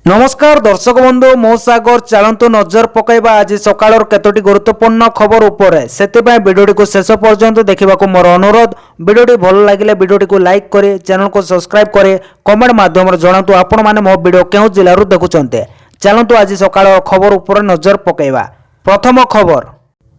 नमस्कार दर्शक बंधु मो सागर चलतु नजर पकईबा आज सकाळ केतोटी गुरुत्वपूर्ण खबर उपरे सेतिपाई वीडियोटी को शेष पर्यंत देखा मोर अनुरोध। वीडियोटी भल लगे वीडियोटी को लाइक करे, चैनल को सब्सक्राइब करे, कमेंट माध्यम जनातु आपण माने मो वीडियो केउ जिल्लारु देखुचंते। चलतु आज सकाळ खबर उपरे नजर पकईबा। प्रथम खबर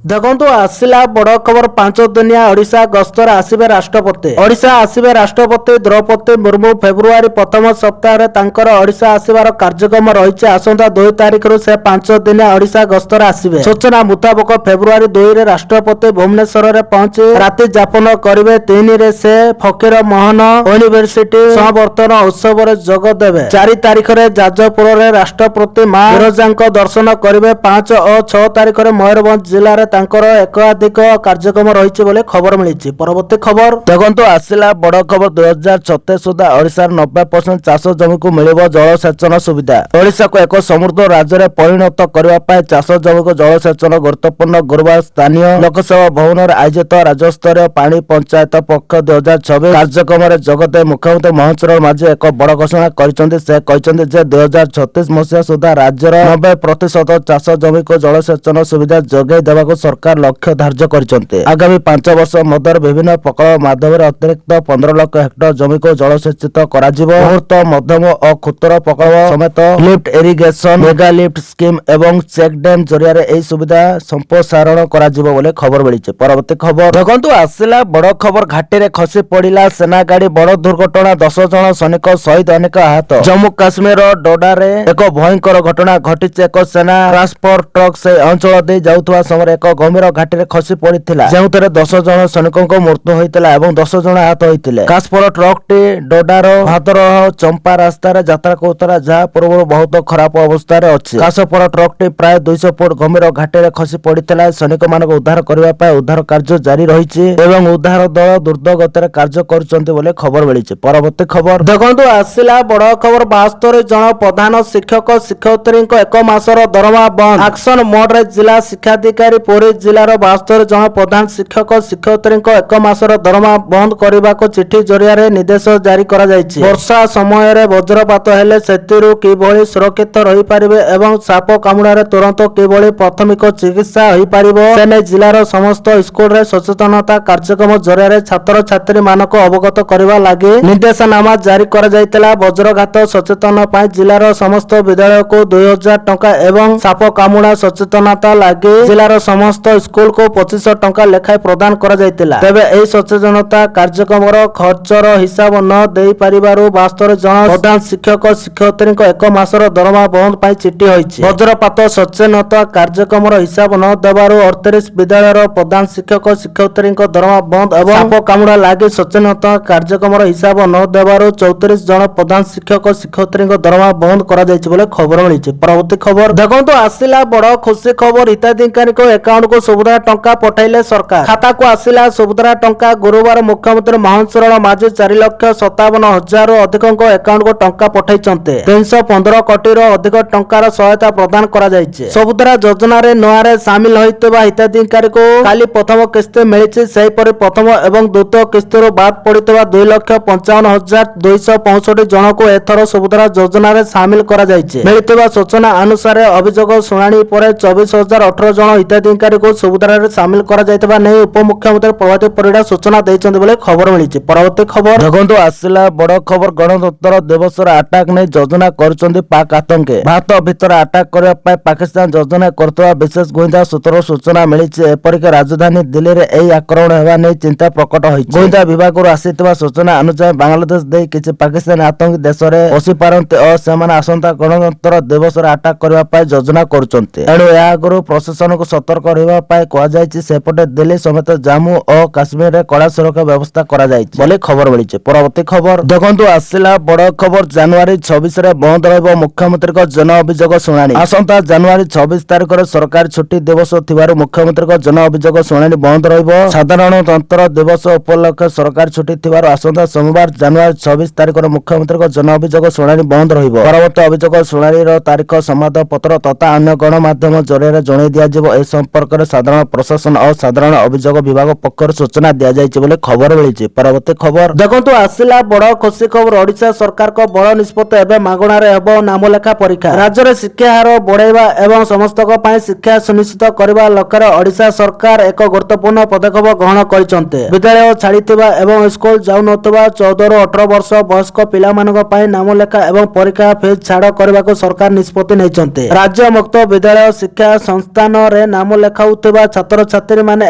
देखु आसला बड़ खबर। 5 दिनिया ओडिशा गस्तर आसबे राष्ट्रपति। ओडिशा आसबे राष्ट्रपति द्रौपदी मुर्मू फेब्रुआरी प्रथम सप्ताह तांकर ओडिशा आसबार कार्यक्रम रही। आसंता 2 तारिख रु से 5 दिनिया ओडिशा गस्तर आसबे। सूचना मुताबक फेब्रुआरी 2 रे राष्ट्रपति भुवनेश्वर रे पहुंचे राति यापन करिवे। 3 रे से फकीर मोहन यूनिवर्सिटी समावर्तन उत्सव रे जोग देबे। 4 तारिख रे जाजपुर रे राष्ट्रपति मां बिरजांक दर्शन करिवे। 5 और 6 तारिख रे मयूरभंज जिल्ला रे तांकर एकाधिक कार्यक्रम रही बोले खबर मिली। परवर्ती खबर देखु आसला बड़ खबर। 2036 सुधा ओडिशार 90% चाष जमी को मिल जलसेचन सुविधा। ओडिशा को एक समृद्ध राज्य में परिणत करने चाष जमी को जलसेचन गुरुत्वपूर्ण। गुरुवार स्थानीय लोकसभा भवन में आयोजित राज्यस्तरीय पानी पंचायत पक्ष 2026 कार्यक्रम में जोगदे मुख्यमंत्री मोहन चरण मांझी एक बड़ घोषणा करछन्ते। से कहछन्ते जे 2036 मसीहा सुधा राज्यर 90% चाष जमी को जलसेचन सुविधा जोगाई देवाक सरकार लक्ष्य धार्य करछन्ते। आगामी 5 वर्ष मध्य विभिन्न प्रकल्प माध्यम अतिरिक्त 15 लाख हेक्टर जमी को जलसेचित कराजिबो। बृहत मध्यम और क्षुद्र प्रकल्प समेत lift irrigation mega lift scheme एवं चेक डैम जरिया एही सुविधा संप्रसारण कराजिबो बोले खबर मिलिছে। परवर्ती खबर देखंतु आसिला बड़ खबर। घाटी रे खसी पड़िला सेना गाड़ी बड़ दुर्घटना। 10 जन सैनिक शहीद अनेक आहत। जम्मू काश्मीर डोडा रे एक भयंकर घटना घटिছে। एक सेना ट्रांसपोर्ट ट्रक से अंचल दे जाउथवा समय एक गंभीर घाटी रे खसी पड़िथिला। जेउतरे 10 जन सैनिकों को मृत्यु होइतिला एवं 10 जन आहत होइतिले। कासपर ट्रक टी डोडार भादरह चंपा रास्ता रे यात्रा करतला, जहा पूर्व बहुत खराब अवस्था रे अछि। कासपर ट्रक टी प्राय 200 फुट गंभीर घाटी रे खसी पड़िथिला। सैनिक मानक उद्धार करबा पय उद्धार कार्य जारी रहिछि एवं उद्धार दल द्रुत गति कार्य करुचंती बोले खबर मिलिछि। परवर्ती खबर देखंतु आसिला बड़ खबर। 72 जन प्रधान शिक्षक शिक्षयित्री एक मासर दरमा बंद। एक्शन मोड रे जिला शिक्षाधिकारी पुरी जिलार 72 जन प्रधान शिक्षक शिक्षयित्री एक मासर दरमा बंद करने को चिठी जरिया निर्देश जारी करा जायछि। वर्षा समय रे वज्रपात हेले सेतिरु किभଳି सुरक्षित रही पारिबे एवं साप कामुड़ा तुरंत किभଳି प्राथमिक चिकित्सा होई पारिबो सेने जिलार समस्त स्कूल रे सचेतनता कार्यक्रम जरिया छात्र छात्री मानक अवगत करबा लागि निर्देशनामा जारी करा जायतिला। वज्रघात सचेतन पाई जिलार समस्त विद्यालय को 2000 टंका एवं साप कामुड़ा सचेतनता लागि जिलार समस्त स्कूल को 2500 टंका लेखाए प्रदान करा जायतिला। तेबे एही सचेतनता कार्यक्रम खर्चर हिसाब न देई परिबारु 72 जन प्रधान शिक्षक शिक्षयित्री एक मासर दरमा बंद पाई चिठी होइछि। वज्रपात सचेतनता कार्यक्रम हिसाब न देबारु 38 विद्यालयर प्रधान शिक्षक शिक्षयित्री दरमा बंद एवं साप कामुड़ा लागि सचेतनता कार्यक्रम हिसाब न देबारु 34 जन प्रधान शिक्षक शिक्षयित्री दरमा बंद करा जायछि बोले खबर मिलिछि। परवर्ती खबर देखंतु आसिला बड़ खुशी खबर। हिताधिकारी को अकाउंट को सुविधा टंका पठाइले सरकार। खाता को आसिला सुविधा टंका। गुरुवार मुख्यमंत्री मोहन चरण मांझी 4,57,000 अधिक अकाउंट को टंका पठाइछन्ते। 315 कोटी अधिक टंकार सहायता प्रदान करा जायछि। सुविधा योजना रे नोआरे शामिल होइतबा हिताधिकारी को काली प्रथम किस्ती मिलिछि। सेहि परि प्रथम एवं द्वितीय किस्ती रो बाद पड़ितबा 2,55,265 जन को एथर सुविधा योजना रे शामिल करा जायछि। मिलितबा सूचना अनुसार अभियोग सुनानी पर 24,018 जन हिताधिकारी को सुविधा रे शामिल करा जायतबा नै उपमुख्यमंत्री प्रभात परिडा सूचना दैछन्ते बोले खबर मिलिछि। परवर्ती खबर देखंतु आसिला बड़ खबर। गणतंत्र दिवस रे अटैक नै योजना करछन्ते पाक आतंके। भारत भीतर अटैक करबा पय पाकिस्तान योजना करतबा विशेष गोइंदा सूत्र सूचना मिलिछि। एपरिक राजधानी दिल्ली रे एही आक्रमण हेबा नै चिंता प्रकट होइछि। गोइंदा विभाग रो आसीतबा सूचना अनुसार बांग्लादेश देई किछि पाकिस्तानी आतंकी देश रे पसि पारन्ते और सेमाने आसंता गणतंत्र दिवस रे अटैक करबा पय योजना करछन्ते। एणु या आगरो प्रशासन को सतर्क रहबा पय कोआ जायछि। सेपटे दिल्ली समेत जम्मू और काश्मीर रे कड़ा सुरक्षा व्यवस्था करा जायछि बोले खबर मिलिछि। परवर्ती खबर देखंतु आसिला बड़ खबर। जनवरी 26 रे बंद रहबो मुख्यमंत्री को जन अभियोग शुणानी। आसंता जनवरी 26 तारिख रे सरकारी छुट्टी दिवस थिबारु मुख्यमंत्री को जन अभियोग शुणानी बंद रहबो। साधारणतंत्र दिवस उपलक्षे सरकारी छुट्टी थिबारु आसंता सोमवार जनवरी 26 तारिख रे मुख्यमंत्री को जन अभियोग शुणानी बंद रहबो। परवर्ती अभियोग शुणानी रो तारिख संवाद पत्र तथा अन्य गणमाध्यम जरिया जणाई दिया जिवो। ए संपर्क সম্পর্কে সাধারণ প্রশাসন ও সাধারণ অভিযোগ বিভাগ পক্ষর সূচনা দিয়া যাইছে বলে খবর মিলিছে। পরবর্তী খবর দেখন্তু আসিলা বড় খুশি খবর ওড়িশা সরকার বড় নিষ্পত্তি এবে মাগଣାରେ ହେବ নামলেখা পরীক্ষা। রাজ্যের শিক্ষা হার বড়াইবা এবং সমস্তক পাই শিক্ষা সুনিশ্চিত করিবা লক্ষ্যরে ওড়িশা সরকার এক গুরুত্বপূর্ণ পদক্ষেপ গ্রহণ କରିଛନ୍ତି। বিদ্যালয় ছাড়িଥିବା এবং স্কুল যাଉନଥିବା 14 ରୁ 18 ବର୍ଷ ବୟସ୍କ ପିଲାମାନଙ୍କ ପାଇଁ ନାମଲେଖା ଏବଂ ପରୀକ୍ଷା ଫିସ୍ ଛାଡ଼ କରିବାକୁ ସରକାର ନିଷ୍ପତ୍ତି ନେଇଛନ୍ତି। ରାଜ୍ୟ ମୁକ୍ତ ବିଦ୍ୟାଳୟ ଶିକ୍ଷା ସଂସ୍ଥାନରେ ନାମ ଲେଖାଉଥିବା ଛାତ୍ରଛାତ୍ରୀମାନେ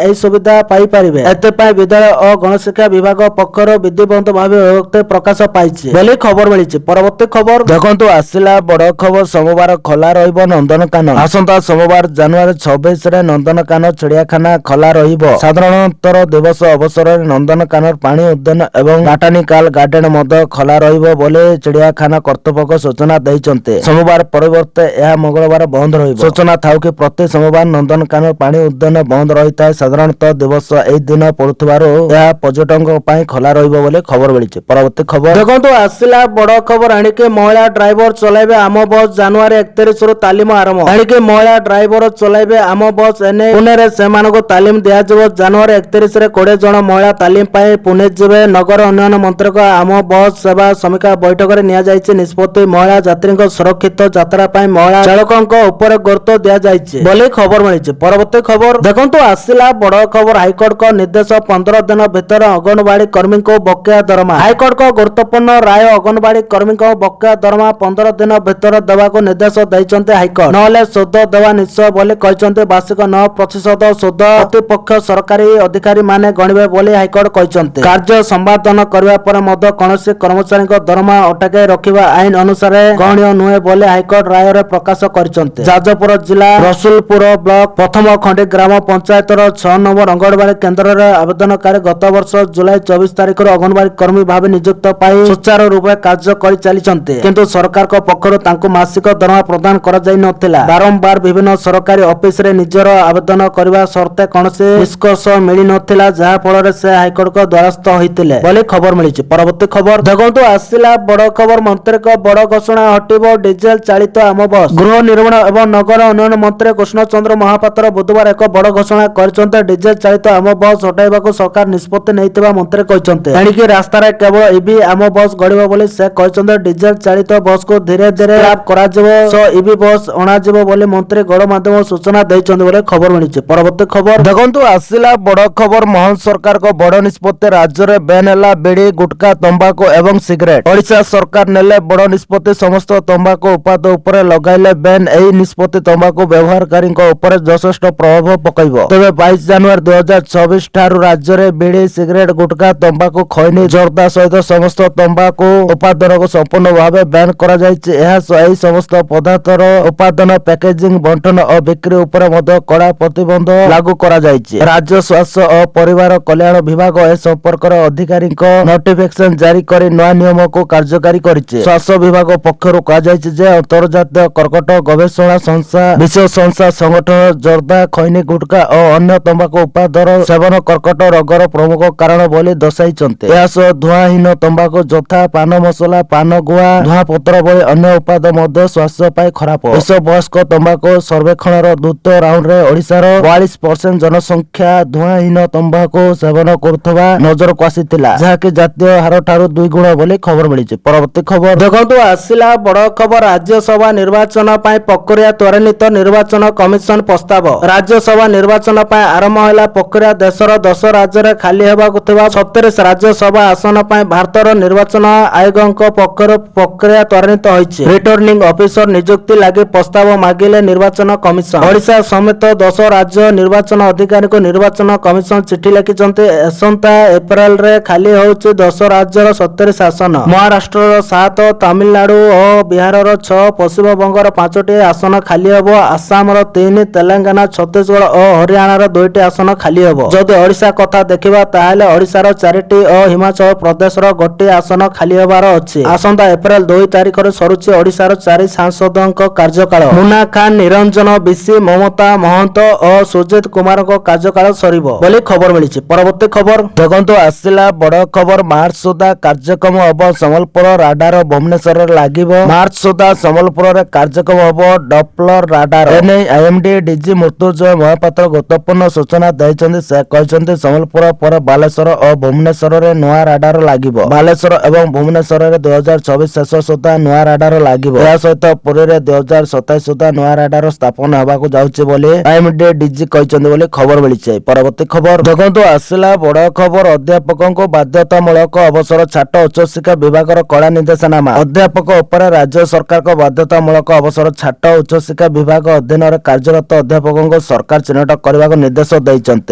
ଏହି ସୁବିଧା ପାଇପାରିବେ। ଏଥିପାଇଁ ବିଦ୍ୟାଳୟ ଓ ଗଣଶିକ୍ଷା ବିଭାଗ ପକ୍ଷରୁ ବିଧିବଦ୍ଧ ଭାବେ ବିଜ୍ଞପ୍ତି ପ୍ରକାଶ ପାଇଛି ବୋଲି ଖବର ମିଳିଛି। ପରବର୍ତ୍ତୀ ଖବର ଦେଖନ୍ତୁ ଆସିଲା ବଡ ଖବର। ସୋମବାର ଖୋଲା ରହିବ ନନ୍ଦନକାନନ। ଆସନ୍ତା ସୋମବାର ଜାନୁଆରୀ 26ରେ ନନ୍ଦନକାନନ ଚିଡ଼ିଆଖାନା ଖୋଲା ରହିବ। ସାଧାରଣତନ୍ତ୍ର ଦିବସ ଅବସରରେ ନନ୍ଦନକାନନ ପ୍ରାଣୀ ଉଦ୍ୟାନ ଏବଂ ବୋଟାନିକାଲ ଗାର୍ଡେନ ମଧ୍ୟ ଖୋଲା ରହିବ ବୋଲି ଚିଡ଼ିଆଖାନା କର୍ତ୍ତୃପକ୍ଷ ସୂଚନା ଦେଇଛନ୍ତି। ସୋମବାର ପରିବର୍ତ୍ତେ ଏହା ମଙ୍ଗଳବାର ବନ୍ଦ ରହିବ। ସୂଚନା ଥାଉ କି ପ୍ରତି ସୋମବାର ନନ୍ଦନକାନନ ପ୍ରାଣୀ ଉଦ୍ୟାନ ବନ୍ଦ ରହିଥାଏ। ସାଧାରଣତଃ ଦିବସ ଏହି ଦିନ ପଡୁଥିବାରୁ ଏହା ପର୍ଯ୍ୟଟକଙ୍କ ପାଇଁ ଖୋଲା ରହିବ ବୋଲି ଖବର ମିଳିଛି। ପରବର୍ତ୍ତୀ ଖବର ଦେଖନ୍ତୁ ଆସିଲା ବଡ ଖବର। ଏଣିକି ମହିଳା ଡ୍ରାଇଭର ଚଲାଇବେ ଆମ ବସ୍। ଜାନୁଆରୀ 31ରୁ ତାଲିମ ଆରମ୍ଭ। ଏଣିକି ମହିଳା ଡ୍ରାଇଭର ଚଲାଇବେ ଆମ ବସ୍। ଏନେ ପୁନେରେ ସେମାନଙ୍କୁ ତାଲିମ ଦିଆଯିବ। ଜାନୁଆରୀ 31ରେ 20 ଜଣ ମହିଳା ତାଲିମ ପାଇଁ ପୁନେ ଯିବେ। ନଗର ଉନ୍ନୟନ ମନ୍ତ୍ରୀଙ୍କ ଆମ ବସ୍ ସେବା ସମୀକ୍ଷା ବୈଠକରେ ନିଆଯାଇଛି ନିଷ୍ପତ୍ତି। ମହିଳା ଯାତ୍ରୀଙ୍କ ସୁରକ୍ଷିତ ଯାତ୍ରା ପାଇଁ ମହିଳା ଚାଳକଙ୍କ ଉପରେ ଗୁରୁତ୍ୱ ଦିଆଯାଇଛି ବୋଲି ଖବର ମିଳିଛି। ପରବର୍ତ୍ତୀ ଖବର ଦେଖନ୍ତୁ ଆସିଲା ବଡ ଖବର। ହାଇକୋର୍ଟଙ୍କ ନିର୍ଦ୍ଦେଶ 15 ଦିନ ଭିତରେ ଅଙ୍ଗନବାଡି କର୍ମୀଙ୍କୁ ବକେୟା ଦରମା। ହାଇକୋର୍ଟଙ୍କ ଗୁରୁତ୍ୱପୂର୍ଣ୍ଣ ରାୟ ଅଙ୍ଗନବାଡି କର୍ମୀଙ୍କ ବକେୟା ଦରମା 15 ଦିନ ଭିତରେ ଦେବାକୁ ନିର୍ଦ୍ଦେଶ ଦେଇଛନ୍ତି ହାଇକୋର୍ଟ। ନହେଲେ ସୁଧ ଦେବା ନିଶ୍ଚୟ ବୋଲି କହିଛନ୍ତି। ବାର୍ଷିକ 9% ସୁଧ କର୍ତ୍ତୃପକ୍ଷ ସରକାରୀ ଅଧିକାରୀ ମାନେ ଗଣିବେ ବୋଲି ହାଇକୋର୍ଟ କହିଛନ୍ତି। କାର୍ଯ୍ୟ ସମ୍ପାଦନ କରିବା ପରେ ମଧ୍ୟ କୌଣସି କର୍ମଚାରୀଙ୍କ ଦରମା ଅଟକାଇ ରଖିବା ଆଇନ ଅନୁସାରେ ଗ୍ରହଣୀୟ ନୁହେଁ ବୋଲି ହାଇକୋର୍ଟ ରାୟରେ ପ୍ରକାଶ କରିଛନ୍ତି। ଯାଜପୁର ଜିଲ୍ଲା ରସୁଲପୁର ବ୍ଲକ ପ୍ରଥମ ଖଣ୍ଡି ଗ୍ରାମ ପଞ୍ଚାୟତର 6 ନମ୍ବର ଅଙ୍ଗନବାଡି କେନ୍ଦ୍ରରେ ଆବେଦନକାରୀ ଗତ ବର୍ଷ ଜୁଲାଇ 24 ତାରିଖରୁ ଅଙ୍ଗନବାଡି କର୍ମୀ ଭାବେ ନିଯୁକ୍ତ ପାଇ ସୁଚାରୁ ରୂପେ କାର୍ଯ୍ୟ କରି ଚାଲିଛନ୍ତି। କିନ୍ତୁ ସରକାରଙ୍କ ପକ୍ଷରୁ ତାଙ୍କୁ ମାସିକ ଦରମା ପ୍ରଦାନ କରାଯାଇ ନଥିଲା। ବାରମ୍ବାର ବିଭିନ୍ନ ସରକାରୀ ଅଫିସରେ ନିଜର ଆବେଦନ କରିବା ସତ୍ତ୍ୱେ କୌଣସି ନିଷ୍କର୍ଷ ମିଳିନଥିଲା, ଯାହା ଫଳରେ ସେ ହାଇକୋର୍ଟଙ୍କ ଦ୍ୱାରସ୍ଥ ହୋଇଥିଲେ ବୋଲି ଖବର ମିଳିଛି। ପରବର୍ତ୍ତୀ ଖବର ଦେଖନ୍ତୁ ଆସିଲା ବଡ ଖବର। ମନ୍ତ୍ରୀଙ୍କ ବଡ ଘୋଷଣା, ହଟିବ ଡିଜେଲ ଚାଳିତ ଆମ ବସ୍। ଗୃହ ନିର୍ମାଣ ଏବଂ ନଗର ଉନ୍ନୟନ ମନ୍ତ୍ରୀ କୃଷ୍ଣଚନ୍ଦ୍ର ମହାପାତ୍ର ବୁଧବାର ଏକ ବଡ ଘୋଷଣା କରିଛନ୍ତି। ଡିଜେଲ ଚାଳିତ ଆମ ବସ୍ ହଟାଇବାକୁ ସରକାର ନିଷ୍ପତ୍ତି ନେଇଥିବା ମନ୍ତ୍ରୀ କହିଛନ୍ତି। ଏଣିକି ରାସ୍ତାରେ କେବଳ ଇଭି ଆମ ବସ୍ ଗଡ଼ିବ ବୋଲି ସେ କହିଛନ୍ତି। ଡିଜେଲ ଚାଳିତ ବସ୍କୁ ଧୀରେ ଧୀରେ ସ୍କ୍ରାପ କରାଯିବ ସହ ଇଭି ବସ୍ ଅଣାଯିବ ବୋଲି ମନ୍ତ୍ରୀ ଗଣମାଧ୍ୟମ ସୂଚନା ଦେଇଛନ୍ତି ବୋଲି ଖବର ମିଳିଛି। ପରବର୍ତ୍ତୀ ଖବର ଦେଖନ୍ତୁ ଆସିଲା ବଡ ଖବର। ମୋହନ ସରକାରଙ୍କ ବଡ ନିଷ୍ପତ୍ତି। ରାଜ୍ୟରେ ବ୍ୟାନ୍ ହେଲା ବିଡି, ଗୁଟଖା, ତମ୍ବାକୁ ଏବଂ ସିଗାରେଟ। ଓଡିଶା ସରକାର ନେଲେ ବଡ ନିଷ୍ପତ୍ତି। ସମସ୍ତ ତମ୍ବାକୁ ଉତ୍ପାଦ ଉପରେ ଲଗାଇଲେ ବ୍ୟାନ୍। ଏହି ନିଷ୍ପତ୍ତି ତମ୍ବାକୁ ବ୍ୟବହାରକାରୀଙ୍କ ଉପରେ ଯଥେଷ୍ଟ ପ୍ରଭାବ ପକାଇବ। ତେବେ 22 ଜାନୁଆରୀ 2024 ଠାରୁ ରାଜ୍ୟରେ ବିଡି, ସିଗାରେଟ, ଗୁଟଖା, ତମ୍ବାକୁ, ଖୈନି, ଜର୍ଦା ସହିତ ସମସ୍ତ ତମ୍ବାକୁ ଉତ୍ପାଦନକୁ ସମ୍ପୂର୍ଣ୍ଣ ଭାବେ ବ୍ୟାନ୍ କରାଯାଇଛି। ଏହା ସହ ଏହି ସମସ୍ତ ପଦାର୍ଥର ଉତ୍ପାଦନ, ପ୍ୟାକେଜିଂ, ବଣ୍ଟନ ଓ ବିକ୍ରି ଉପରେ ମଧ୍ୟ କଡା ପ୍ରତିବନ୍ଧ ଲାଗୁ କରାଯାଇଛି। ରାଜ୍ୟ ସ୍ୱାସ୍ଥ୍ୟ ଓ ପରିବାର କଲ୍ୟାଣ ବିଭାଗ ଏ ସମ୍ପର୍କରେ ଅଧିକାରୀଙ୍କ ନୋଟିଫିକେସନ ଜାରି କରି ନୂଆ ନିୟମକୁ କାର୍ଯ୍ୟକାରୀ କରିଛି। ସ୍ୱାସ୍ଥ୍ୟ ବିଭାଗ ପକ୍ଷରୁ କୁହାଯାଇଛି ଯେ ଅନ୍ତର୍ଜାତୀୟ କର୍କଟ ଗବେଷଣା ସଂସ୍ଥା, ବିଶ୍ୱ ସ୍ୱାସ୍ଥ୍ୟ ସଂଗଠନ ଜର୍ଦା, ଖୈନି, ଗୁଟଖା ଓ ଅନ୍ୟ ତମ୍ବାକୁ ଉତ୍ପାଦର ସେବନ କର୍କଟ ରୋଗର ପ୍ରମୁଖ କାରଣ ବୋଲି ଦର୍ଶାଇଛନ୍ତି। ଏହା ସହ ଧୂଆଁହୀନ ତମ୍ବାକୁ ଯଥା ପାନ ମସଲା, ପାନ ଗୁଆ, ଧୂଆଁ ପତ୍ର ଭଳି ଅନ୍ୟ ଉତ୍ପାଦ ମଧ୍ୟ ସ୍ୱାସ୍ଥ୍ୟ ପାଇଁ ଖରାପ। ବିଶ୍ୱ ବୟସ୍କ ତମ୍ବାକୁ ସର୍ବେକ୍ଷଣର ଦ୍ୱିତୀୟ ରାଉଣ୍ଡରେ ଓଡିଶାର 42% ଜନସଂଖ୍ୟା ଧୂଆଁହୀନ ତମ୍ବାକୁ ସେବନ କରୁଥିବା ନଜରକୁ ଆସିଥିଲା, ଯାହାକି ଜାତୀୟ ହାରଠାରୁ 2 ଗୁଣ ବୋଲି ଖବର ମିଳିଛି। ପରବର୍ତ୍ତୀ ଖବର ଦେଖନ୍ତୁ ଆସିଲା ବଡ ଖବର। ରାଜ୍ୟସଭା ନିର୍ବାଚନ ପାଇଁ ପ୍ରକ୍ରିୟା ତ୍ୱରାନ୍ୱିତ। ନିର୍ବାଚନ କମିଶନ ପ୍ରସ୍ତାବ। ରାଜ୍ୟସଭା ନିର୍ବାଚନ ପାଇଁ ଆରମ୍ଭ ହେଲା ପ୍ରକ୍ରିୟା। ଦେଶର 10 ରାଜ୍ୟରେ ଖାଲି ହେବାକୁ ଥିବା 36 ରାଜ୍ୟସଭା ଆସନ ପାଇଁ ଭାରତର ନିର୍ବାଚନ ଆୟୋଗଙ୍କ ପକ୍ଷରୁ ପ୍ରକ୍ରିୟା ତ୍ୱରାନ୍ୱିତ ହୋଇଛି। ରିଟର୍ଣ୍ଣିଂ ଅଫିସର ନିଯୁକ୍ତି ଲାଗି ପ୍ରସ୍ତାବ ମାଗିଲେ ନିର୍ବାଚନ କମିଶନ। ଓଡିଶା ସମେତ 10 ରାଜ୍ୟ ନିର୍ବାଚନ ଅଧିକାରୀଙ୍କୁ ନିର୍ବାଚନ କମିଶନ ଚିଠି ଲେଖିଛନ୍ତି। ଆସନ୍ତା ଏପ୍ରିଲରେ ଖାଲି ହେଉଛି 10 ରାଜ୍ୟର 37 ଆସନ। ମହାରାଷ୍ଟ୍ରର 7, ତାମିଲନାଡୁ ଓ ବିହାରର 6, ପଶ୍ଚିମବଙ୍ଗର 5ଟି ଆସନ ଖାଲି ହେବ। ଆସାମର 3, ତେଲେଙ୍ଗାନା, ଛତିଶଗଡ଼ ଓ ହରିୟାଣାର 2ଟି ଆସନ ଖାଲି ହେବ। ଯଦି ଓଡିଶା କଥା ଦେଖିବା ତାହେଲେ ଓଡିଶାର 4ଟି ଓ ହିମାଚଳ ପ୍ରଦେଶର 1ଟି ଆସନ ଖାଲି ହେବାର ଅଛି। ଆସନ୍ତା ଏପ୍ରିଲ 2 ତାରିଖରେ ସରୁଛି ଓଡିଶାର 4 ସାଂସଦଙ୍କ କାର୍ଯ୍ୟକାଳ। ମୁନା ଖାନ, ନିରଞ୍ଜନ ବିଶି, ମମତା ମହନ୍ତ ଓ ସୁଜିତ କୁମାରଙ୍କ କାର୍ଯ୍ୟକାଳ ସରିବ ବୋଲି ଖବର ମିଳିଛି। ପରବର୍ତ୍ତୀ ଖବର ଦେଖନ୍ତୁ ଆସିଲା ବଡ ଖବର। ମାର୍ଚ୍ଚ ସୁଦ୍ଧା କାର୍ଯ୍ୟକ୍ରମ ହବ ସମ୍ବଲପୁର ରାଡାର ଭୁବନେଶ୍ୱରରେ ଲାଗିବ। ମାର୍ଚ୍ଚ ସୁଦ୍ଧା ସମ୍ବଲପୁରରେ କାର୍ଯ୍ୟକ୍ରମ ହବ ଡପଲର ରାଡାର। ଏନେଇ ଆଇଏମଡି ଡିଜି ମୃତ୍ୟୁ ମୃତ୍ୟୁଞ୍ଜୟ ମହାପାତ୍ର ଗୁରୁତ୍ୱପୂର୍ଣ୍ଣ ସୂଚନା ଦେଇଛନ୍ତି। ସେ କହିଛନ୍ତି ସମ୍ବଲପୁର ପରେ ବାଲେଶ୍ୱର ଓ ଭୁବନେଶ୍ୱରରେ ନୂଆ ରାଡାର ଲାଗିବ। ବାଲେଶ୍ୱର ଏବଂ ଭୁବନେଶ୍ୱରରେ 2024 ଶେଷ ସୁଦ୍ଧା ନୂଆ ରାଡାର ଲାଗିବ। ଏହା ସହିତ ପୁରୀରେ 2027 ସୁଦ୍ଧା ନୂଆ ରାଡାର ସ୍ଥାପନ ହେବାକୁ ଯାଉଛି ବୋଲି ଆଇଏମଡି ଡିଜି କହିଛନ୍ତି ବୋଲି ଖବର ମିଳିଛି। ପରବର୍ତ୍ତୀ ଖବର ଦେଖନ୍ତୁ ଆସିଲା ବଡ ଖବର। ଅଧ୍ୟାପକଙ୍କୁ ବାଧ୍ୟତାମୂଳକ ଅବସର ଛାଟ ଉଚ୍ଚଶିକ୍ଷା ବିଭାଗର କଳା ନିର୍ଦ୍ଦେଶନାମା। ଅଧ୍ୟାପକ ଉପରେ ରାଜ୍ୟ ସରକାରଙ୍କ ବାଧ୍ୟତାମୂଳକ ଅବସର ଛାଟ ଉଚ୍ଚଶିକ୍ଷା ବିଭାଗ ଅଧୀନରେ କାର୍ଯ୍ୟରତ ଅଧ୍ୟାପକଙ୍କୁ ସରକାର ଚିହ୍ନଟ କରିବାକୁ ନିର୍ଦ୍ଦେଶ ଦେଇଛନ୍ତି।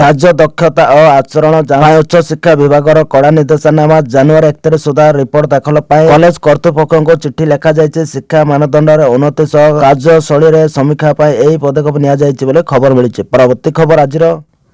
କାର୍ଯ୍ୟ ଦକ୍ଷତା ଓ ଆଚରଣ ପାଇଁ ଉଚ୍ଚଶିକ୍ଷା ବିଭାଗର କଳା ନିର୍ଦ୍ଦେଶନାମା ଜାନୁଆରୀ 31 ସୁଦ୍ଧା ରିପୋର୍ଟ ଦାଖଲ ପାଇଁ କଲେଜ କର୍ତ୍ତୃପକ୍ଷଙ୍କୁ ଚିଠି ଲେଖାଯାଇଛି। ଶିକ୍ଷା ମାନଦଣ୍ଡରେ ଉନ୍ନତି ସହ କାର୍ଯ୍ୟଶୈଳୀରେ ସମୀକ୍ଷା ପାଇଁ ଏହି ପଦକ୍ଷେପ ନିଆଯାଇଛି ବୋଲି ଖବର ମିଳିଛି। ପରବର୍ତ୍ତୀ ଖବର ଆଜିର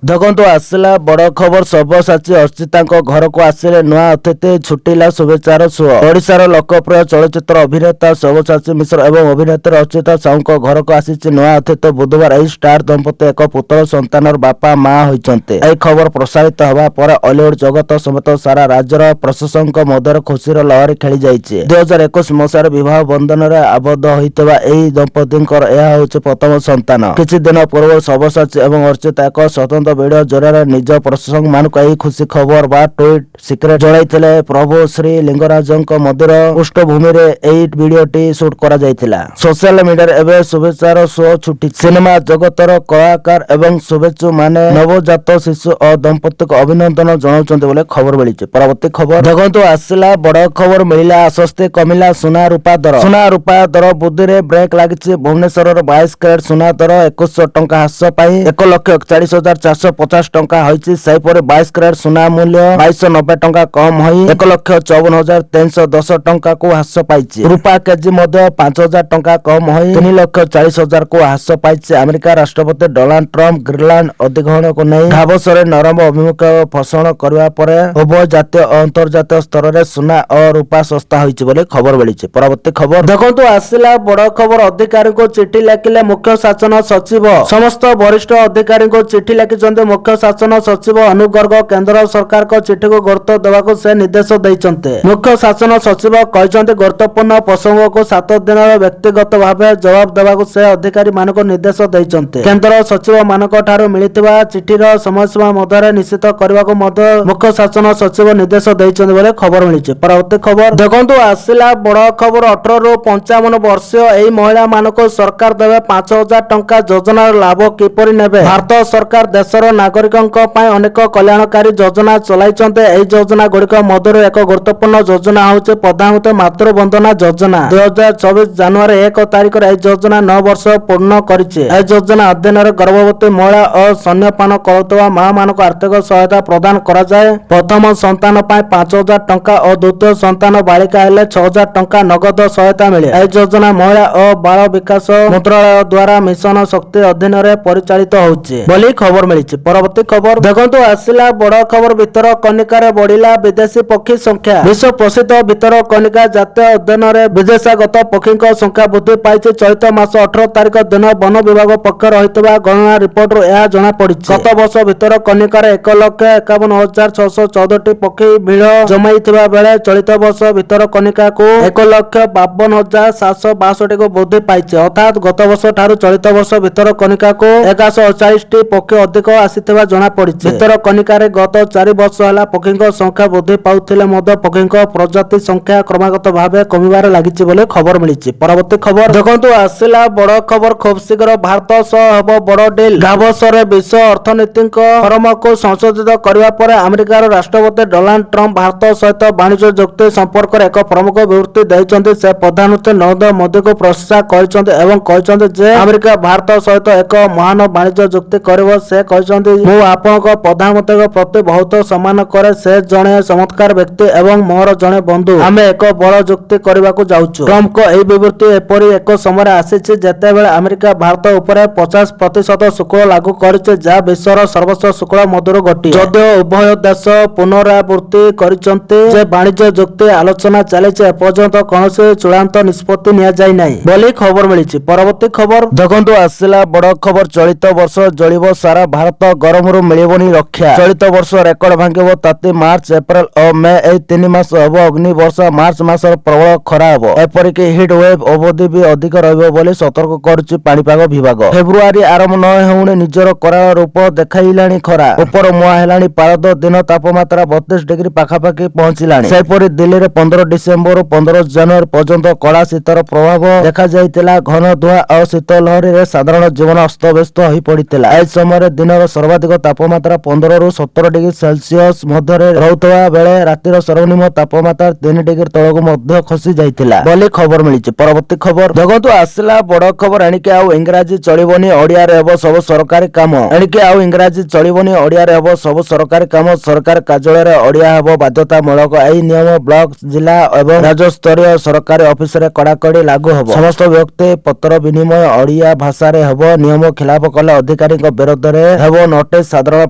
ଦେଖନ୍ତୁ ଆସିଲା ବଡ ଖବର। ସବ୍ୟସାଚୀ ଅର୍ଚ୍ଚିତାଙ୍କ ଘରକୁ ଆସିଲେ ନୂଆ ଅତିଥି, ଛୁଟିଲା ଶୁଭେଚ୍ଛାର ସୁଅ। ଓଡ଼ିଶାର ଲୋକପ୍ରିୟ ଚଳଚ୍ଚିତ୍ର ଅଭିନେତା ସବ୍ୟସାଚୀ ମିଶ୍ର ଏବଂ ଅଭିନେତ୍ରୀ ଅର୍ଚ୍ଚିତା ସାହୁଙ୍କ ଘରକୁ ଆସିଛି ନୂଆ ଅତିଥି। ବୁଧବାର ଏହି ଷ୍ଟାର ଦମ୍ପତି ଏକ ପୁତ୍ର ସନ୍ତାନର ବାପା ମା ହୋଇଛନ୍ତି। ଏହି ଖବର ପ୍ରସାରିତ ହେବା ପରେ ଅଲିଉଡ ଜଗତ ସମେତ ସାରା ରାଜ୍ୟର ପ୍ରଶଂସକଙ୍କ ମଧ୍ୟରେ ଖୁସିର ଲହରୀ ଖେଳି ଯାଇଛି। 2021 ମସିହାରେ ବିବାହ ବନ୍ଧନରେ ଆବଦ୍ଧ ହୋଇଥିବା ଏହି ଦମ୍ପତିଙ୍କର ଏହା ହେଉଛି ପ୍ରଥମ ସନ୍ତାନ। କିଛି ଦିନ ପୂର୍ବରୁ ସବ୍ୟସାଚୀ ଏବଂ ଅର୍ଚ୍ଚିତା ଏକ ସ୍ୱତନ୍ତ୍ର ଭିଡିଓ ଜରିଆରେ ନିଜ ପ୍ରଶଂସକମାନଙ୍କୁ ଏହି ଖୁସି ଖବର ବା ଟ୍ୱିଟ୍ ସିକ୍ରେଟ ଜଣାଇଥିଲେ। ପ୍ରଭୁ ଶ୍ରୀ ଲିଙ୍ଗରାଜଙ୍କ ମନ୍ଦିର ପୃଷ୍ଠଭୂମିରେ ଏହି ଭିଡିଓଟି ସୁଟ୍ କରାଯାଇଥିଲା। ସୋସିଆଲ ମିଡିଆରେ ଏବେ ଶୁଭେଚ୍ଛାର ସୁଅ ଛୁଟିଛି। ସିନେମା ଜଗତର କଳାକାର ଏବଂ ଶୁଭେଚ୍ଛୁ ମାନେ ନବଜାତ ଶିଶୁ ଓ ଦମ୍ପତିକୁ ଅଭିନନ୍ଦନ ଜଣାଉଛନ୍ତି ବୋଲି ଖବର ମିଳିଛି। ପରବର୍ତ୍ତୀ ଖବର ଦେଖନ୍ତୁ ଆସିଲା ବଡ ଖବର। ମିଳିଲା ଆଶ୍ୱସ୍ତି, କମିଲା ସୁନା ରୂପା ଦର। ସୁନା ରୂପା ଦର ବୃଦ୍ଧିରେ ବ୍ରେକ୍ ଲାଗିଛି। ଭୁବନେଶ୍ୱରର 22 କ୍ୟାରେଟ ସୁନା ଦର 2100 ଟଙ୍କା ହ୍ରାସ ପାଇ 1,41,450 ଟଙ୍କା ହୋଇଛି। ସେହିପରି 22 କ୍ୟାରେଟ ସୁନା ମୂଲ୍ୟ 2290 ଟଙ୍କା କମ୍ ହୋଇ 1,54,310 ଟଙ୍କାକୁ ହ୍ରାସ ପାଇଛି। ରୂପା କେଜି ମଧ୍ୟ 5,000 ଟଙ୍କା କମ୍ ହୋଇ 3,40,000 କୁ ହ୍ରାସ ପାଇଛି। ଆମେରିକା ରାଷ୍ଟ୍ରପତି ଡୋନାଲ୍ଡ ଟ୍ରମ୍ପ ଗ୍ରୀନଲ୍ୟାଣ୍ଡ ଅଧିଗ୍ରହଣକୁ ନେଇ ଦାଭୋସରେ ନରମ ଅଭିମୁଖ୍ୟ ପୋଷଣ କରିବା ପରେ ଉଭୟ ଜାତୀୟ ଓ ଅନ୍ତର୍ଜାତୀୟ ସ୍ତରରେ ସୁନା ଓ ରୂପା ଶସ୍ତା ହୋଇଛି ବୋଲି ଖବର ମିଳିଛି। ପରବର୍ତ୍ତୀ ଖବର ଦେଖନ୍ତୁ ଆସିଲା ବଡ ଖବର। ଅଧିକାରୀଙ୍କୁ ଚିଠି ଲେଖିଲେ ମୁଖ୍ୟ ଶାସନ ସଚିବ। ସମସ୍ତ ବରିଷ୍ଠ ଅଧିକାରୀଙ୍କୁ ଚିଠି ଲେଖିଛନ୍ତି ମୁଖ୍ୟ ଶାସନ ସଚିବ ଅନୁପ ଗର୍ଗ। କେନ୍ଦ୍ର ସରକାରଙ୍କ ଚିଠିକୁ ଗୁରୁତ୍ୱ ଦେବାକୁ ସେ ନିର୍ଦ୍ଦେଶ ଦେଇଛନ୍ତି। ମୁଖ୍ୟ ଶାସନ ସଚିବ କହିଛନ୍ତି ଗୁରୁତ୍ୱପୂର୍ଣ୍ଣ ପ୍ରସଙ୍ଗକୁ 7 ଦିନରେ ବ୍ୟକ୍ତିଗତ ଭାବେ ଜବାବ ଦେବାକୁ ସେ ଅଧିକାରୀମାନଙ୍କୁ ନିର୍ଦ୍ଦେଶ ଦେଇଛନ୍ତି। କେନ୍ଦ୍ର ସଚିବମାନଙ୍କ ଠାରୁ ମିଳିଥିବା ଚିଠିର ସମୟସୀମା ମଧ୍ୟରେ ନିଶ୍ଚିତ କରିବାକୁ ମଧ୍ୟ ମୁଖ୍ୟ ଶାସନ ସଚିବ ନିର୍ଦ୍ଦେଶ ଦେଇଛନ୍ତି ବୋଲି ଖବର ମିଳିଛି। ପରବର୍ତ୍ତୀ ଖବର ଦେଖନ୍ତୁ ଆସିଲା ବଡ ଖବର। 18 ରୁ 55 ବର୍ଷୀୟ ଏହି ମହିଳାମାନଙ୍କୁ ସରକାର ଦେବେ 5,000 ଟଙ୍କା। ଯୋଜନାର ଲାଭ କିପରି ନେବେ? ଭାରତ ସରକାର ଦେଶର ନାଗରିକଙ୍କ ପାଇଁ ଅନେକ କଲ୍ୟାଣକାରୀ ଯୋଜନା ଚଲାଇଛନ୍ତି। ଏହି ଯୋଜନା ଗୁଡିକ ମଧ୍ୟରୁ ଏକ ଗୁରୁତ୍ୱପୂର୍ଣ୍ଣ ଯୋଜନା ହେଉଛି ପ୍ରଧାନମନ୍ତ୍ରୀ ମାତୃବନ୍ଦନା ଯୋଜନା। 2024 ଜାନୁଆରୀ 1 ତାରିଖରେ ଏହି ଯୋଜନା 9 ବର୍ଷ ପୂର୍ଣ୍ଣ କରିଛି। ଏହି ଯୋଜନା ଅଧୀନରେ ଗର୍ଭବତୀ ମହିଳା ଓ ସ୍ତନ୍ୟପାନ କରୁଥିବା ମାମାନଙ୍କୁ ଆର୍ଥିକ ସହାୟତା ପ୍ରଦାନ କରାଯାଏ। ପ୍ରଥମ ସନ୍ତାନ ପାଇଁ 5,000 ଟଙ୍କା ଓ ଦ୍ୱିତୀୟ ସନ୍ତାନ ବାଳିକା ହେଲେ 6,000 ଟଙ୍କା ନଗଦ ସହାୟତା ମିଳେ। ଏହି ଯୋଜନା ମହିଳା ଓ ବାଳ ବିକାଶ ମନ୍ତ୍ରଣାଳୟ ଦ୍ୱାରା ମିଶନ ଶକ୍ତି ଅଧୀନରେ ପରିଚାଳିତ ହେଉଛି ବୋଲି ଖବର ମିଳିଛି। ପରବର୍ତ୍ତୀ ଖବର ଦେଖନ୍ତୁ ଆସିଲା ବଡ ଖବର। ଭିତରକନିକାରେ ବଢିଲା ବିଦେଶୀ ପକ୍ଷୀ ସଂଖ୍ୟା। ବିଶ୍ୱ ପ୍ରସିଦ୍ଧ ଭିତରକନିକା ଜାତୀୟ ଉଦ୍ୟାନରେ ବିଦେଶାଗତ ପକ୍ଷୀଙ୍କ ସଂଖ୍ୟା ବୃଦ୍ଧି ପାଇଛି। ଚଳିତ ମାସ 18 ତାରିଖ ଦିନ ବନ ବିଭାଗ ପକ୍ଷରୁ ହୋଇଥିବା ଗଣନା ରିପୋର୍ଟରୁ ଏହା ଜଣାପଡିଛି। ଗତ ବର୍ଷ ଭିତରକନିକାରେ 1,51,614ଟି ପକ୍ଷୀ ଭିଡ଼ ଜମାଇଥିବା ବେଳେ ଚଳିତ ବର୍ଷ ଭିତରକନିକାକୁ 1,52,762 କୁ ବୃଦ୍ଧି ପାଇଛି। ଅର୍ଥାତ୍ ଗତ ବର୍ଷ ଠାରୁ ଚଳିତ ବର୍ଷ ଭିତରକନିକାକୁ 148ଟି ପକ୍ଷୀ ଅଧିକ ଆସିଥିବା ଜଣାପଡିଛି। ଭିତରକନିକାରେ ଗତ 4 ବର୍ଷ ହେଲା ପକ୍ଷୀଙ୍କ ସଂଖ୍ୟା ବୃଦ୍ଧି ପାଉଥିଲେ ମଧ୍ୟ ପକ୍ଷୀଙ୍କ ପ୍ରଜାତି ସଂଖ୍ୟା କ୍ରମାଗତ ଭାବେ କମିବାରେ ଲାଗିଛି ବୋଲି ଖବର ମିଳିଛି। ପରବର୍ତ୍ତୀ ଖବର ଦେଖନ୍ତୁ ଆସିଲା ବଡ ଖବର। ଖୁବ୍ ଶୀଘ୍ର ଭାରତ ସହ ହେବ ବଡ ଡିଲ୍। ଦାଭୋସରେ ବିଶ୍ୱ ଅର୍ଥନୀତିଙ୍କ ଫୋରମକୁ ସଂଶୋଧିତ କରିବା ପରେ ଆମେରିକାର ରାଷ୍ଟ୍ରପତି ଡୋନାଲ୍ଡ ଟ୍ରମ୍ପ ଭାରତ ସହିତ ବାଣିଜ୍ୟ ଚୁକ୍ତି ସମ୍ପର୍କରେ ଏକ ପ୍ରମୁଖ ବିବୃତ୍ତି ଦେଇଛନ୍ତି। ସେ ପ୍ରଧାନମନ୍ତ୍ରୀ ନରେନ୍ଦ୍ର ମୋଦିଙ୍କୁ ପ୍ରଶଂସା କରିଛନ୍ତି ଏବଂ କହିଛନ୍ତି ଯେ ଆମେରିକା ଭାରତ ସହିତ ଏକ ମହାନ ବାଣିଜ୍ୟ ଚୁକ୍ତି କରିବ। ସେ କହିଛନ୍ତି ମୁଁ ଆପଣଙ୍କ ପ୍ରଧାନମନ୍ତ୍ରୀଙ୍କ ପ୍ରତି ବହୁତ ସମ୍ମାନ କରେ। ସେ ଜଣେ ଚମତ୍କାର ବ୍ୟକ୍ତି ଏବଂ ମୋର ଜଣେ ବନ୍ଧୁ। ଆମେ ଏକ ବଡ଼ ଚୁକ୍ତି କରିବାକୁ ଯାଉଛୁ। ଟ୍ରମ୍ପଙ୍କ ଏହି ବିବୃତ୍ତି ଏପରି ଏକ ସମୟରେ ଆସିଛି ଯେତେବେଳେ ଆମେରିକା ଭାରତ ଉପରେ 50% ଶୁଳ୍କ ଲାଗୁ କରିଛି, ଯାହା ବିଶ୍ୱର ସର୍ବୋଚ୍ଚ ଶୁଳ୍କ ମଧ୍ୟରୁ ଗୋଟିଏ। ଯଦିଓ ଉଭୟ ଦେଶ ପୁନରାବୃତ୍ତି କରିଛନ୍ତି ଯେ ବାଣିଜ୍ୟ ଚୁକ୍ତି ଆଲୋଚନା ଚାଲିଛି, ଏପର୍ଯ୍ୟନ୍ତ କୌଣସି ଚୂଡାନ୍ତ ନିଷ୍ପତ୍ତି ନିଆଯାଇ ନାହିଁ ବୋଲି ଖବର ମିଳିଛି। ପରବର୍ତ୍ତୀ ଖବର ଦେଖନ୍ତୁ ଆସିଲା ବଡ ଖବର। ଚଳିତ ବର୍ଷ ଜଳିବ ସାରା ଭାରତ ଭାରତ ଗରମରୁ ମିଳିବନି ରକ୍ଷା। ଚଳିତ ବର୍ଷ ରେକର୍ଡ ଭାଙ୍ଗିବ ତାତି। ମାର୍ଚ୍ଚ, ଏପ୍ରିଲ ଓ ମେ ଏହି 3 ମାସ ହେବ ଅଗ୍ନି ବର୍ଷା। ମାର୍ଚ୍ଚ ମାସରେ ପ୍ରବଳ ଖରା ହେବ। ଏପରିକି ହିଟ୍ ୱେଭ୍ ଅବଧି ବି ଅଧିକ ରହିବ ବୋଲି ସତର୍କ କରୁଛି ପାଣିପାଗ ବିଭାଗ। ଫେବୃଆରୀ ଆରମ୍ଭ ନ ହେଉଣୁ ନିଜର କରାଳ ରୂପ ଦେଖାଇଲାଣି ଖରା। ଉପର ମୁହାଁ ହେଲାଣି ପାରଦ। ଦିନ ତାପମାତ୍ରା 32 ଡିଗ୍ରୀ ପାଖାପାଖି ପହଞ୍ଚିଲାଣି। ସେହିପରି ଦିଲ୍ଲୀରେ 15 ଡିସେମ୍ବରରୁ 15 ଜାନୁଆରୀ ପର୍ଯ୍ୟନ୍ତ କଡ଼ା ଶୀତର ପ୍ରଭାବ ଦେଖାଯାଇଥିଲା। ଘନ ଧୁଆ ଓ ଶୀତ ଲହରୀରେ ସାଧାରଣ ଜୀବନ ଅସ୍ତବ୍ୟସ୍ତ ହୋଇପଡ଼ିଥିଲା। ଏହି ସମୟରେ ଦିନର ସର୍ବାଧିକ ତାପମାତ୍ରା 15ରୁ 17 ଡିଗ୍ରୀ ସେଲସିୟସ ମଧ୍ୟରେ ରହୁଥିବା ବେଳେ ରାତିର ସର୍ବନିମ୍ନ ତାପମାତ୍ରା 3 ଡିଗ୍ରୀ ତଳକୁ ମଧ୍ୟ ଖସି ଯାଇଥିଲା ବୋଲି ଖବର ମିଳିଛି। ପରବର୍ତ୍ତୀ ଖବର ଦେଖନ୍ତୁ, ଆସିଲା ବଡ଼ ଖବର। ଏଣିକି ଆଉ ଇଂରାଜୀ ଚଳିବନି, ଓଡ଼ିଆରେ ହେବ ସବୁ ସରକାରୀ କାମ। ଏଣିକି ଆଉ ଇଂରାଜୀ ଚଳିବନି, ଓଡ଼ିଆରେ ହେବ ସବୁ ସରକାରୀ କାମ। ସରକାରୀ କାର୍ଯ୍ୟାଳୟରେ ଓଡ଼ିଆ ହେବ ବାଧ୍ୟତାମୂଳକ। ଏହି ନିୟମ ବ୍ଲକ, ଜିଲ୍ଲା ଏବଂ ରାଜ୍ୟସ୍ତରୀୟ ସରକାରୀ ଅଫିସରେ କଡ଼ାକଡ଼ି ଲାଗୁ ହେବ। ସମସ୍ତ ବ୍ୟକ୍ତି ପତ୍ର ବିନିମୟ ଓଡ଼ିଆ ଭାଷାରେ ହେବ। ନିୟମ ଖିଲାପ କଲେ ଅଧିକାରୀଙ୍କ ବିରୋଧରେ ହେବ ନୋଟିସ। ସାଧାରଣ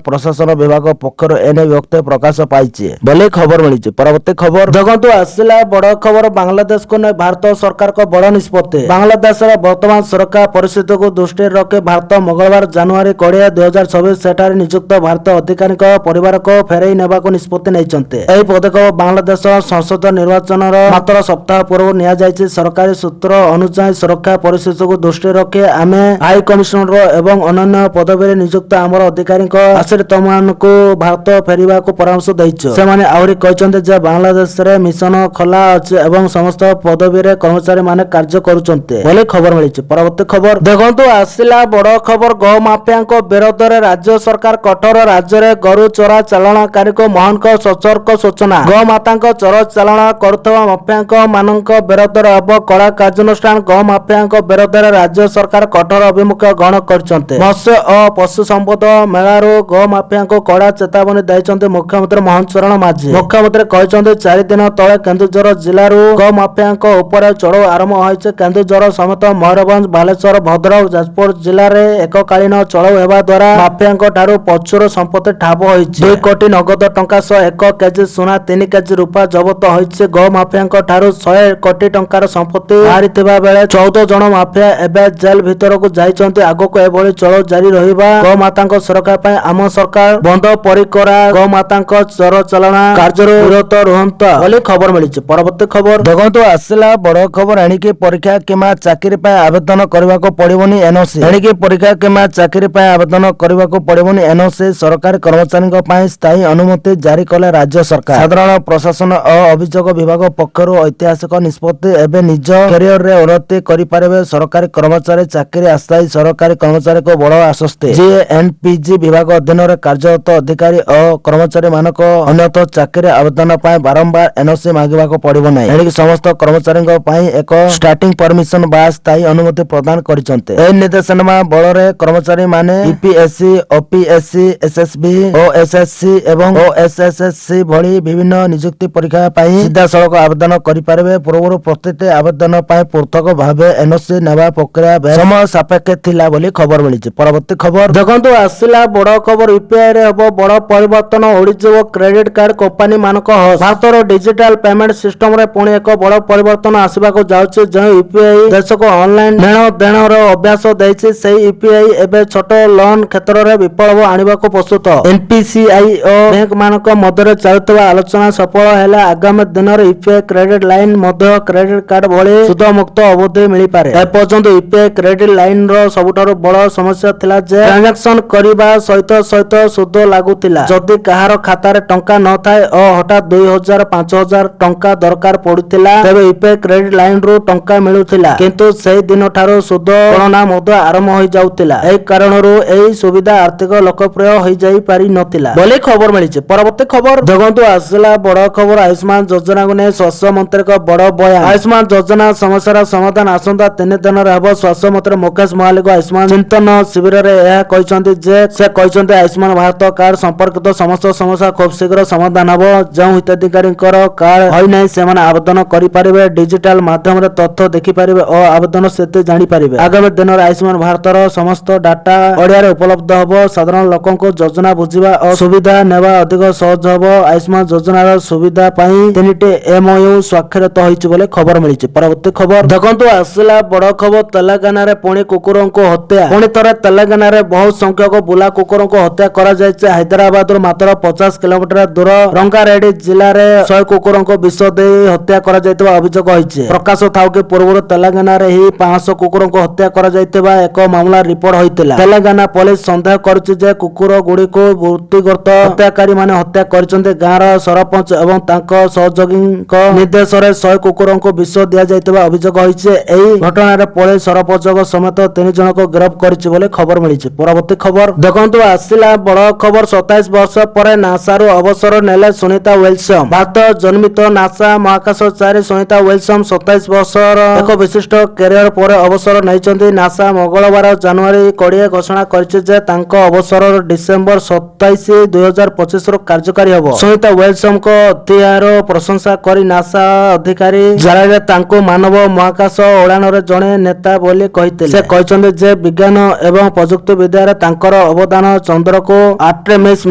ପ୍ରଶାସନ ବିଭାଗ ପକ୍ଷରୁ ଏନେଇ ବ୍ୟକ୍ତି ପ୍ରକାଶ ପାଇଛି ବୋଲି ଖବର ମିଳିଛି। ପରବର୍ତ୍ତୀ ଖବର ଦେଖନ୍ତୁ, ଆସିଲା ବଡ଼ ଖବର। ବାଂଲାଦେଶକୁ ନେଇ ଭାରତ ସରକାରଙ୍କ ବଡ଼ ନିଷ୍ପତ୍ତି। ବାଂଲାଦେଶର ବର୍ତ୍ତମାନ ସୁରକ୍ଷା ପରିସ୍ଥିତିକୁ ଦୃଷ୍ଟିରେ ରଖି ଭାରତ ମଙ୍ଗଳବାର ଜାନୁଆରୀ 20, 2026 ସେଠାରେ ନିଯୁକ୍ତ ଭାରତୀୟ ଅଧିକାରୀଙ୍କ ପରିବାରକୁ ଫେରାଇ ନେବାକୁ ନିଷ୍ପତ୍ତି ନେଇଛନ୍ତି। ଏହି ପଦକ୍ଷେପ ବାଂଲାଦେଶ ସଂସଦ ନିର୍ବାଚନର ମାତ୍ର ସପ୍ତାହ ପୂର୍ବରୁ ନିଆଯାଇଛି। ସରକାରୀ ସୂତ୍ର ଅନୁଯାୟୀ ସୁରକ୍ଷା ପରିସ୍ଥିତିକୁ ଦୃଷ୍ଟିରେ ରଖି ଆମେ ହାଇ କମିଶନର ଏବଂ ଅନ୍ୟାନ୍ୟ ପଦବୀରେ ନିଯୁକ୍ତ ଆମର ଅଧିକାରୀଙ୍କ ଆଶ୍ରିତମାନଙ୍କୁ ଭାରତ ଫେରିବାକୁ ପରାମର୍ଶ ଦେଇଛୁ। ସେମାନେ ଆହୁରି କହିଛନ୍ତି ଯେ ବାଂଲାଦେଶରେ ମିଶନ ଖୋଲା ଅଛି ଏବଂ ସମସ୍ତ ପଦବୀରେ କର୍ମଚାରୀମାନେ କାର୍ଯ୍ୟ କରୁଛନ୍ତି ବୋଲି ଖବର ମିଳିଛି। ପରବର୍ତ୍ତୀ ଖବର ଦେଖନ୍ତୁ, ଆସିଲା ବଡ଼ ଖବର। ଗୋ ମାଫିଆଙ୍କ ବିରୋଧରେ ରାଜ୍ୟ ସରକାର କଠୋର। ରାଜ୍ୟରେ ଗୋରୁ ଚୋରା ଚାଲାଣକାରୀଙ୍କୁ ମହାନଙ୍କ ସତର୍କ ସୂଚନା। ଗୋମାତାଙ୍କ ଚୋର ଚାଲାଣ କରୁଥିବା ମାଫିଆଙ୍କ ମାନଙ୍କ ବିରୋଧରେ ହେବ କଡ଼ା କାର୍ଯ୍ୟାନୁଷ୍ଠାନ। ଗୋ ମାଫିଆଙ୍କ ବିରୋଧରେ ରାଜ୍ୟ ସରକାର କଠୋର ଅଭିମୁଖ୍ୟ ଗ୍ରହଣ କରିଛନ୍ତି। ମତ୍ସ୍ୟ ଓ ପଶୁ ସମ୍ପଦ ମେଳାରୁ ଗୋ ମାଫିଆଙ୍କୁ କଡ଼ା ଚେତାବନୀ ଦେଇଛନ୍ତି ମୁଖ୍ୟମନ୍ତ୍ରୀ ମୋହନ ଚରଣ ମାଝୀ। ମୁଖ୍ୟମନ୍ତ୍ରୀ କହିଛନ୍ତି, 4 ଦିନ ତଳେ କେନ୍ଦୁଝର ଜିଲ୍ଲାରୁ ଗୋ ମାଫିଆଙ୍କ ଉପରେ ଚଢ଼ଉ ଆରମ୍ଭ ହୋଇଛି। କେନ୍ଦୁଝର ସମେତ ମୟୂରଭଞ୍ଜ, ବାଲେଶ୍ୱର, ଭଦ୍ରକ, ଯାଜପୁର ଜିଲ୍ଲାରେ ଏକକାଳୀନ ଚଢ଼ଉ ହେବା ଦ୍ୱାରା ମାଫିଆଙ୍କ ଠାରୁ ପ୍ରଚୁର ସମ୍ପତ୍ତି ଠାବ ହୋଇଛି। 2 କୋଟି ନଗଦ ଟଙ୍କା ସହ 1 କେଜି ସୁନା, 3 କେଜି ରୂପା ଜବତ ହୋଇଛି। ଗୋ ମାଫିଆଙ୍କ ଠାରୁ 100 କୋଟି ଟଙ୍କାର ସମ୍ପତ୍ତି ବାହାରିଥିବା ବେଳେ 14 ଜଣ ମାଫିଆ ଏବେ ଜେଲ ଭିତରକୁ ଯାଇଛନ୍ତି। ଆଗକୁ ଏଭଳି ଚଢ଼ଉ ଜାରି ରହିବା। ଗୋମାତାଙ୍କ ସୁରକ୍ଷା ପାଇଁ ଆମ ସରକାର ବନ୍ଦ ପରିକରା। ଗୋମାତାଙ୍କ ଚୋର ଚାଲାଣ କାର୍ଯ୍ୟରୁ ବିରତ ରୁହନ୍ତୁ ବୋଲି ଖବର ମିଳିଛି। ପରବର୍ତ୍ତୀ ଖବର ଦେଖନ୍ତୁ, ଆସିଲା ବଡ଼ ଖବର। ଏଣିକି ପରୀକ୍ଷା କିମ୍ବା ଚାକିରି ପାଇଁ ଆବେଦନ କରିବାକୁ ପଡ଼ିବନି ଏନ୍ଓସି। ଏଣିକି ପରୀକ୍ଷା କିମ୍ବା ଚାକିରି ପାଇଁ ଆବେଦନ କରିବାକୁ ପଡ଼ିବନି ଏନ୍ଓସି। ସରକାରୀ କର୍ମଚାରୀଙ୍କ ପାଇଁ ସ୍ଥାୟୀ ଅନୁମତି ଜାରି କଲେ ରାଜ୍ୟ ସରକାର। ସାଧାରଣ ପ୍ରଶାସନ ଓ ଅଭିଯୋଗ ବିଭାଗ ପକ୍ଷରୁ ଐତିହାସିକ ନିଷ୍ପତ୍ତି। ଏବେ ନିଜ କ୍ୟାରିୟରରେ ଉନ୍ନତି କରିପାରିବେ ସରକାରୀ କର୍ମଚାରୀ। ଚାକିରି ଅସ୍ଥାୟୀ ସରକାରୀ କର୍ମଚାରୀଙ୍କୁ ବଡ଼ ଆଶ୍ୱସ୍ତି। ଜିଏନ୍ପିଜି ବିଭାଗ ଅଧୀନରେ କାର୍ଯ୍ୟରତ ଅଧିକାରୀ ଓ କର୍ମଚାରୀମାନଙ୍କ ଅନ୍ୟତ ଚାକିରି ଆବେଦନ ପାଇଁ ବାରମ୍ବାର ଏନ୍ଓସି ମାଗିବାକୁ ପଡ଼ିବ ନାହିଁ। ଏଣିକି ସମସ୍ତ କର୍ମଚାରୀଙ୍କ ପାଇଁ ଏକ ଷ୍ଟାର୍ଟିଂ ପରମିଶନ ବା ସ୍ଥାୟୀ ଅନୁମତି ପ୍ରଦାନ କରିଛନ୍ତି। ଏହି ନିର୍ଦ୍ଦେଶନାମା ବଳରେ କର୍ମଚାରୀମାନେ ୟୁପିଏସସି, ଓପିଏସସି, ଏସଏସବି, ଓଏସଏସସି ଏବଂ ଓଏସଏସସି ଭଳି ବିଭିନ୍ନ ନିଯୁକ୍ତି ପରୀକ୍ଷା ପାଇଁ ସିଧାସଳଖ ଆବେଦନ କରିପାରିବେ। ପୂର୍ବରୁ ପ୍ରତିଟି ଆବେଦନ ପାଇଁ ପୃଥକ ଭାବେ ଏନ୍ଓସି ନେବା ପ୍ରକ୍ରିୟା ବେଶ ସମୟ ସାପେକ୍ଷ ଥିଲା ବୋଲି ଖବର ମିଳିଛି। ପରବର୍ତ୍ତୀ ଖବର ଦେଖନ୍ତୁ, ଆସିଲା ବଡ଼ ଖବର। ୟୁପିଆଇରେ ହେବ ବଡ଼ ପରିବର୍ତ୍ତନ। ଉଡ଼ିଯିବ କ୍ରେଡିଟ୍ କାର୍ଡ କମ୍ପାନୀ ମାନଙ୍କ ହସ୍। ଭାରତର ଡିଜିଟାଲ ପେମେଣ୍ଟ ସିଷ୍ଟମରେ ପୁଣି ଏକ ବଡ଼ ପରିବର୍ତ୍ତନ ଆସିବାକୁ ଯାଉଛି। ଯେଉଁ ୟୁପିଆଇ ଦେଶକୁ ଅନଲାଇନ ନେଣ ଦେଣର ଅଭ୍ୟାସ ଦେଇଛି, ସେହି ୟୁପିଆଇ ଏବେ ଛୋଟ ଲୋନ କ୍ଷେତ୍ରରେ ବିପ୍ଳବ ଆଣିବାକୁ ପ୍ରସ୍ତୁତ। ଏନପିସିଆଇ ଓ ବ୍ୟାଙ୍କ ମାନଙ୍କ ମଧ୍ୟରେ ଚାଲୁଥିବା ଆଲୋଚନା ସଫଳ ହେଲେ ଆଗାମୀ ଦିନରେ ୟୁପିଆଇ କ୍ରେଡିଟ୍ ଲାଇନ ମଧ୍ୟ କ୍ରେଡିଟ୍ କାର୍ଡ ଭଳି ସୁଧମୁକ୍ତ ଅବଧି ମିଳିପାରେ। ଏପର୍ଯ୍ୟନ୍ତ ୟୁପିଆଇ କ୍ରେଡିଟ୍ ଲାଇନର ସବୁଠାରୁ ବଡ଼ ସମସ୍ୟା ଥିଲା ଯେ ଟ୍ରାଞ୍ଜାକ୍ସନ କରିବା ସହିତ ସୁଧ ଲାଗୁଥିଲା। ଯଦି କାହାର ଖାତାରେ ଟଙ୍କା ନଥାଏ ଓ ହଠାତ୍ 2000, 5000 ଟଙ୍କା ଦରକାର ପଡୁଥିଲା, ତେବେ ୟୁପିଆଇ କ୍ରେଡିଟ୍ ଲାଇନରୁ ଟଙ୍କା ମିଳୁଥିଲା। କିନ୍ତୁ ସେହି ଦିନଠାରୁ ସୁଧ ଗଣନା ମଧ୍ୟ ଆରମ୍ଭ ହୋଇଯାଉଥିଲା। ଏହି କାରଣରୁ ଏହି ସୁବିଧା ଆର୍ଥିକ ଲୋକପ୍ରିୟ ହୋଇଯାଇ ପାରି ନଥିଲା ବୋଲି ଖବର ମିଳିଛି। ପରବର୍ତ୍ତୀ ଖବର ଦେଖନ୍ତୁ, ଆସିଲା ବଡ଼ ଖବର। ଆୟୁଷ୍ମାନ ଯୋଜନାକୁ ନେଇ ସ୍ୱାସ୍ଥ୍ୟ ମନ୍ତ୍ରୀଙ୍କ ବଡ଼ ବୟାନ। ଆୟୁଷ୍ମାନ ଯୋଜନା ସମସ୍ୟାର ସମାଧାନ ଆସନ୍ତା 3 ଦିନରେ ହେବ। ସ୍ୱାସ୍ଥ୍ୟ ମନ୍ତ୍ରୀ ମୁକେଶ ମହାଲିକ ଆୟୁଷ୍ମାନ ଚିନ୍ତନ ଶିବିରରେ ଏହା କହିଛନ୍ତି ଯେ ସେ କହିଛନ୍ତି ଆୟୁଷ୍ମାନ ଭାରତ କାର୍ଡ ସମ୍ପର୍କିତ ସମସ୍ତ ସମସ୍ୟା ଖୁବ୍ ଶୀଘ୍ର ସମାଧାନ ହେବ। ଯେଉଁ ହିତାଧିକାରୀଙ୍କର କାର୍ଡ ହୋଇନାହିଁ ସେମାନେ ଆବେଦନ କରିପାରିବେ, ଡିଜିଟାଲ ମାଧ୍ୟମରେ ତଥ୍ୟ ଦେଖିପାରିବେ ଓ ଆବେଦନ ସ୍ଥିତି ଜାଣିପାରିବେ। ଆଗାମୀ ଦିନରେ ଆୟୁଷ୍ମାନ ଭାରତର ସମସ୍ତ ଡାଟା ଓଡ଼ିଆରେ ଉପଲବ୍ଧ ହେବ। ସାଧାରଣ ଲୋକଙ୍କୁ ଯୋଜନା ବୁଝିବା ଓ ସୁବିଧା ନେବା ଅଧିକ ସହଜ ହେବ। ଆୟୁଷ୍ମାନ ଯୋଜନାର ସୁବିଧା ପାଇଁ 3ଟି MOU ସ୍ୱାକ୍ଷରିତ ହୋଇଛି ବୋଲି ଖବର ମିଳିଛି। ପରବର୍ତ୍ତୀ ଖବର ଦେଖନ୍ତୁ, ଆସିଲା ବଡ଼ ଖବର। ତେଲେଙ୍ଗାନାରେ ପୁଣି କୁକୁରଙ୍କୁ ହତ୍ୟା। ପୁଣି ଥରେ ତେଲେଙ୍ଗାନାରେ ବହୁ ସଂଖ୍ୟକ କେତେକ ବୁଲା କୁକୁରଙ୍କୁ ହତ୍ୟା କରାଯାଇଛି। ହାଇଦ୍ରାବାଦରୁ ମାତ୍ର 50 କିଲୋମିଟର ଦୂର ରଙ୍ଗାରେଡ୍ଡି ଜିଲ୍ଲାରେ 100 କୁକୁରଙ୍କୁ ବିଷ ଦେଇ ହତ୍ୟା କରାଯାଇଥିବା ଅଭିଯୋଗ ହୋଇଛି। ପ୍ରକାଶ ଥାଉକି ପୂର୍ବରୁ ତେଲେଙ୍ଗାନାରେ ହିଁ 500 କୁକୁରଙ୍କୁ ହତ୍ୟା କରାଯାଇଥିବା ଏକ ମାମଲା ରିପୋର୍ଟ ହୋଇଥିଲା। ତେଲେଙ୍ଗାନା ପୋଲିସ ସନ୍ଦେହ କରୁଛି ଯେ କୁକୁର ଗୁଡ଼ିକୁ ବୃତ୍ତିଗତ ହତ୍ୟାକାରୀମାନେ ହତ୍ୟା କରିଛନ୍ତି। ଗାଁର ସରପଞ୍ଚ ଏବଂ ତାଙ୍କ ସହଯୋଗୀଙ୍କ ନିର୍ଦ୍ଦେଶରେ 100 କୁକୁରଙ୍କୁ ବିଷ ଦିଆଯାଇଥିବା ଅଭିଯୋଗ ହୋଇଛି। ଏହି ଘଟଣାରେ ପୋଲିସ ସରପଞ୍ଚଙ୍କ ସମେତ 3 ଜଣଙ୍କୁ ଗିରଫ କରିଛି ବୋଲି ଖବର ମିଳିଛି। ପରବର୍ତ୍ତୀ ଖବର ଦେଖନ୍ତୁ, ଆସିଲା ବଡ଼ ଖବର। 27 ବର୍ଷ ପରେ ନାସାରୁ ଅବସର ନେଲେ ସୁନିତା ୱିଲିୟମ୍ସ। ଭାରତ ଜନ୍ମିତ ନାସା ମହାକାଶଚାରୀ ସୁନିତା ୱିଲିୟମ୍ସ 27 ବର୍ଷର ଏକ ବିଶିଷ୍ଟ କ୍ୟାରିୟର ପରେ ଅବସର ନେଇଛନ୍ତି। ନାସା ମଙ୍ଗଳବାର ଜାନୁଆରୀ 20 ଘୋଷଣା କରିଛି ଯେ ତାଙ୍କ ଅବସର ଡିସେମ୍ବର 27, 2025ରୁ କାର୍ଯ୍ୟକାରୀ ହେବ। ସୁନିତା ୱିଲିୟମ୍ସଙ୍କ ଅଧ୍ୟାୟର ପ୍ରଶଂସା କରି ନାସା ଅଧିକାରୀ ଜାଣିଲେ ତାଙ୍କୁ ମାନବ ମହାକାଶ ଉଡ଼ାଣରେ ଜଣେ ନେତା ବୋଲି କହିଥିଲେ। ସେ କହିଛନ୍ତି ଯେ ବିଜ୍ଞାନ ଏବଂ ପ୍ରଯୁକ୍ତି ବିଦ୍ୟାରେ ତାଙ୍କର ଅବଦାନ ଚନ୍ଦ୍ରକୁ, ଆର୍ଟେମିସ୍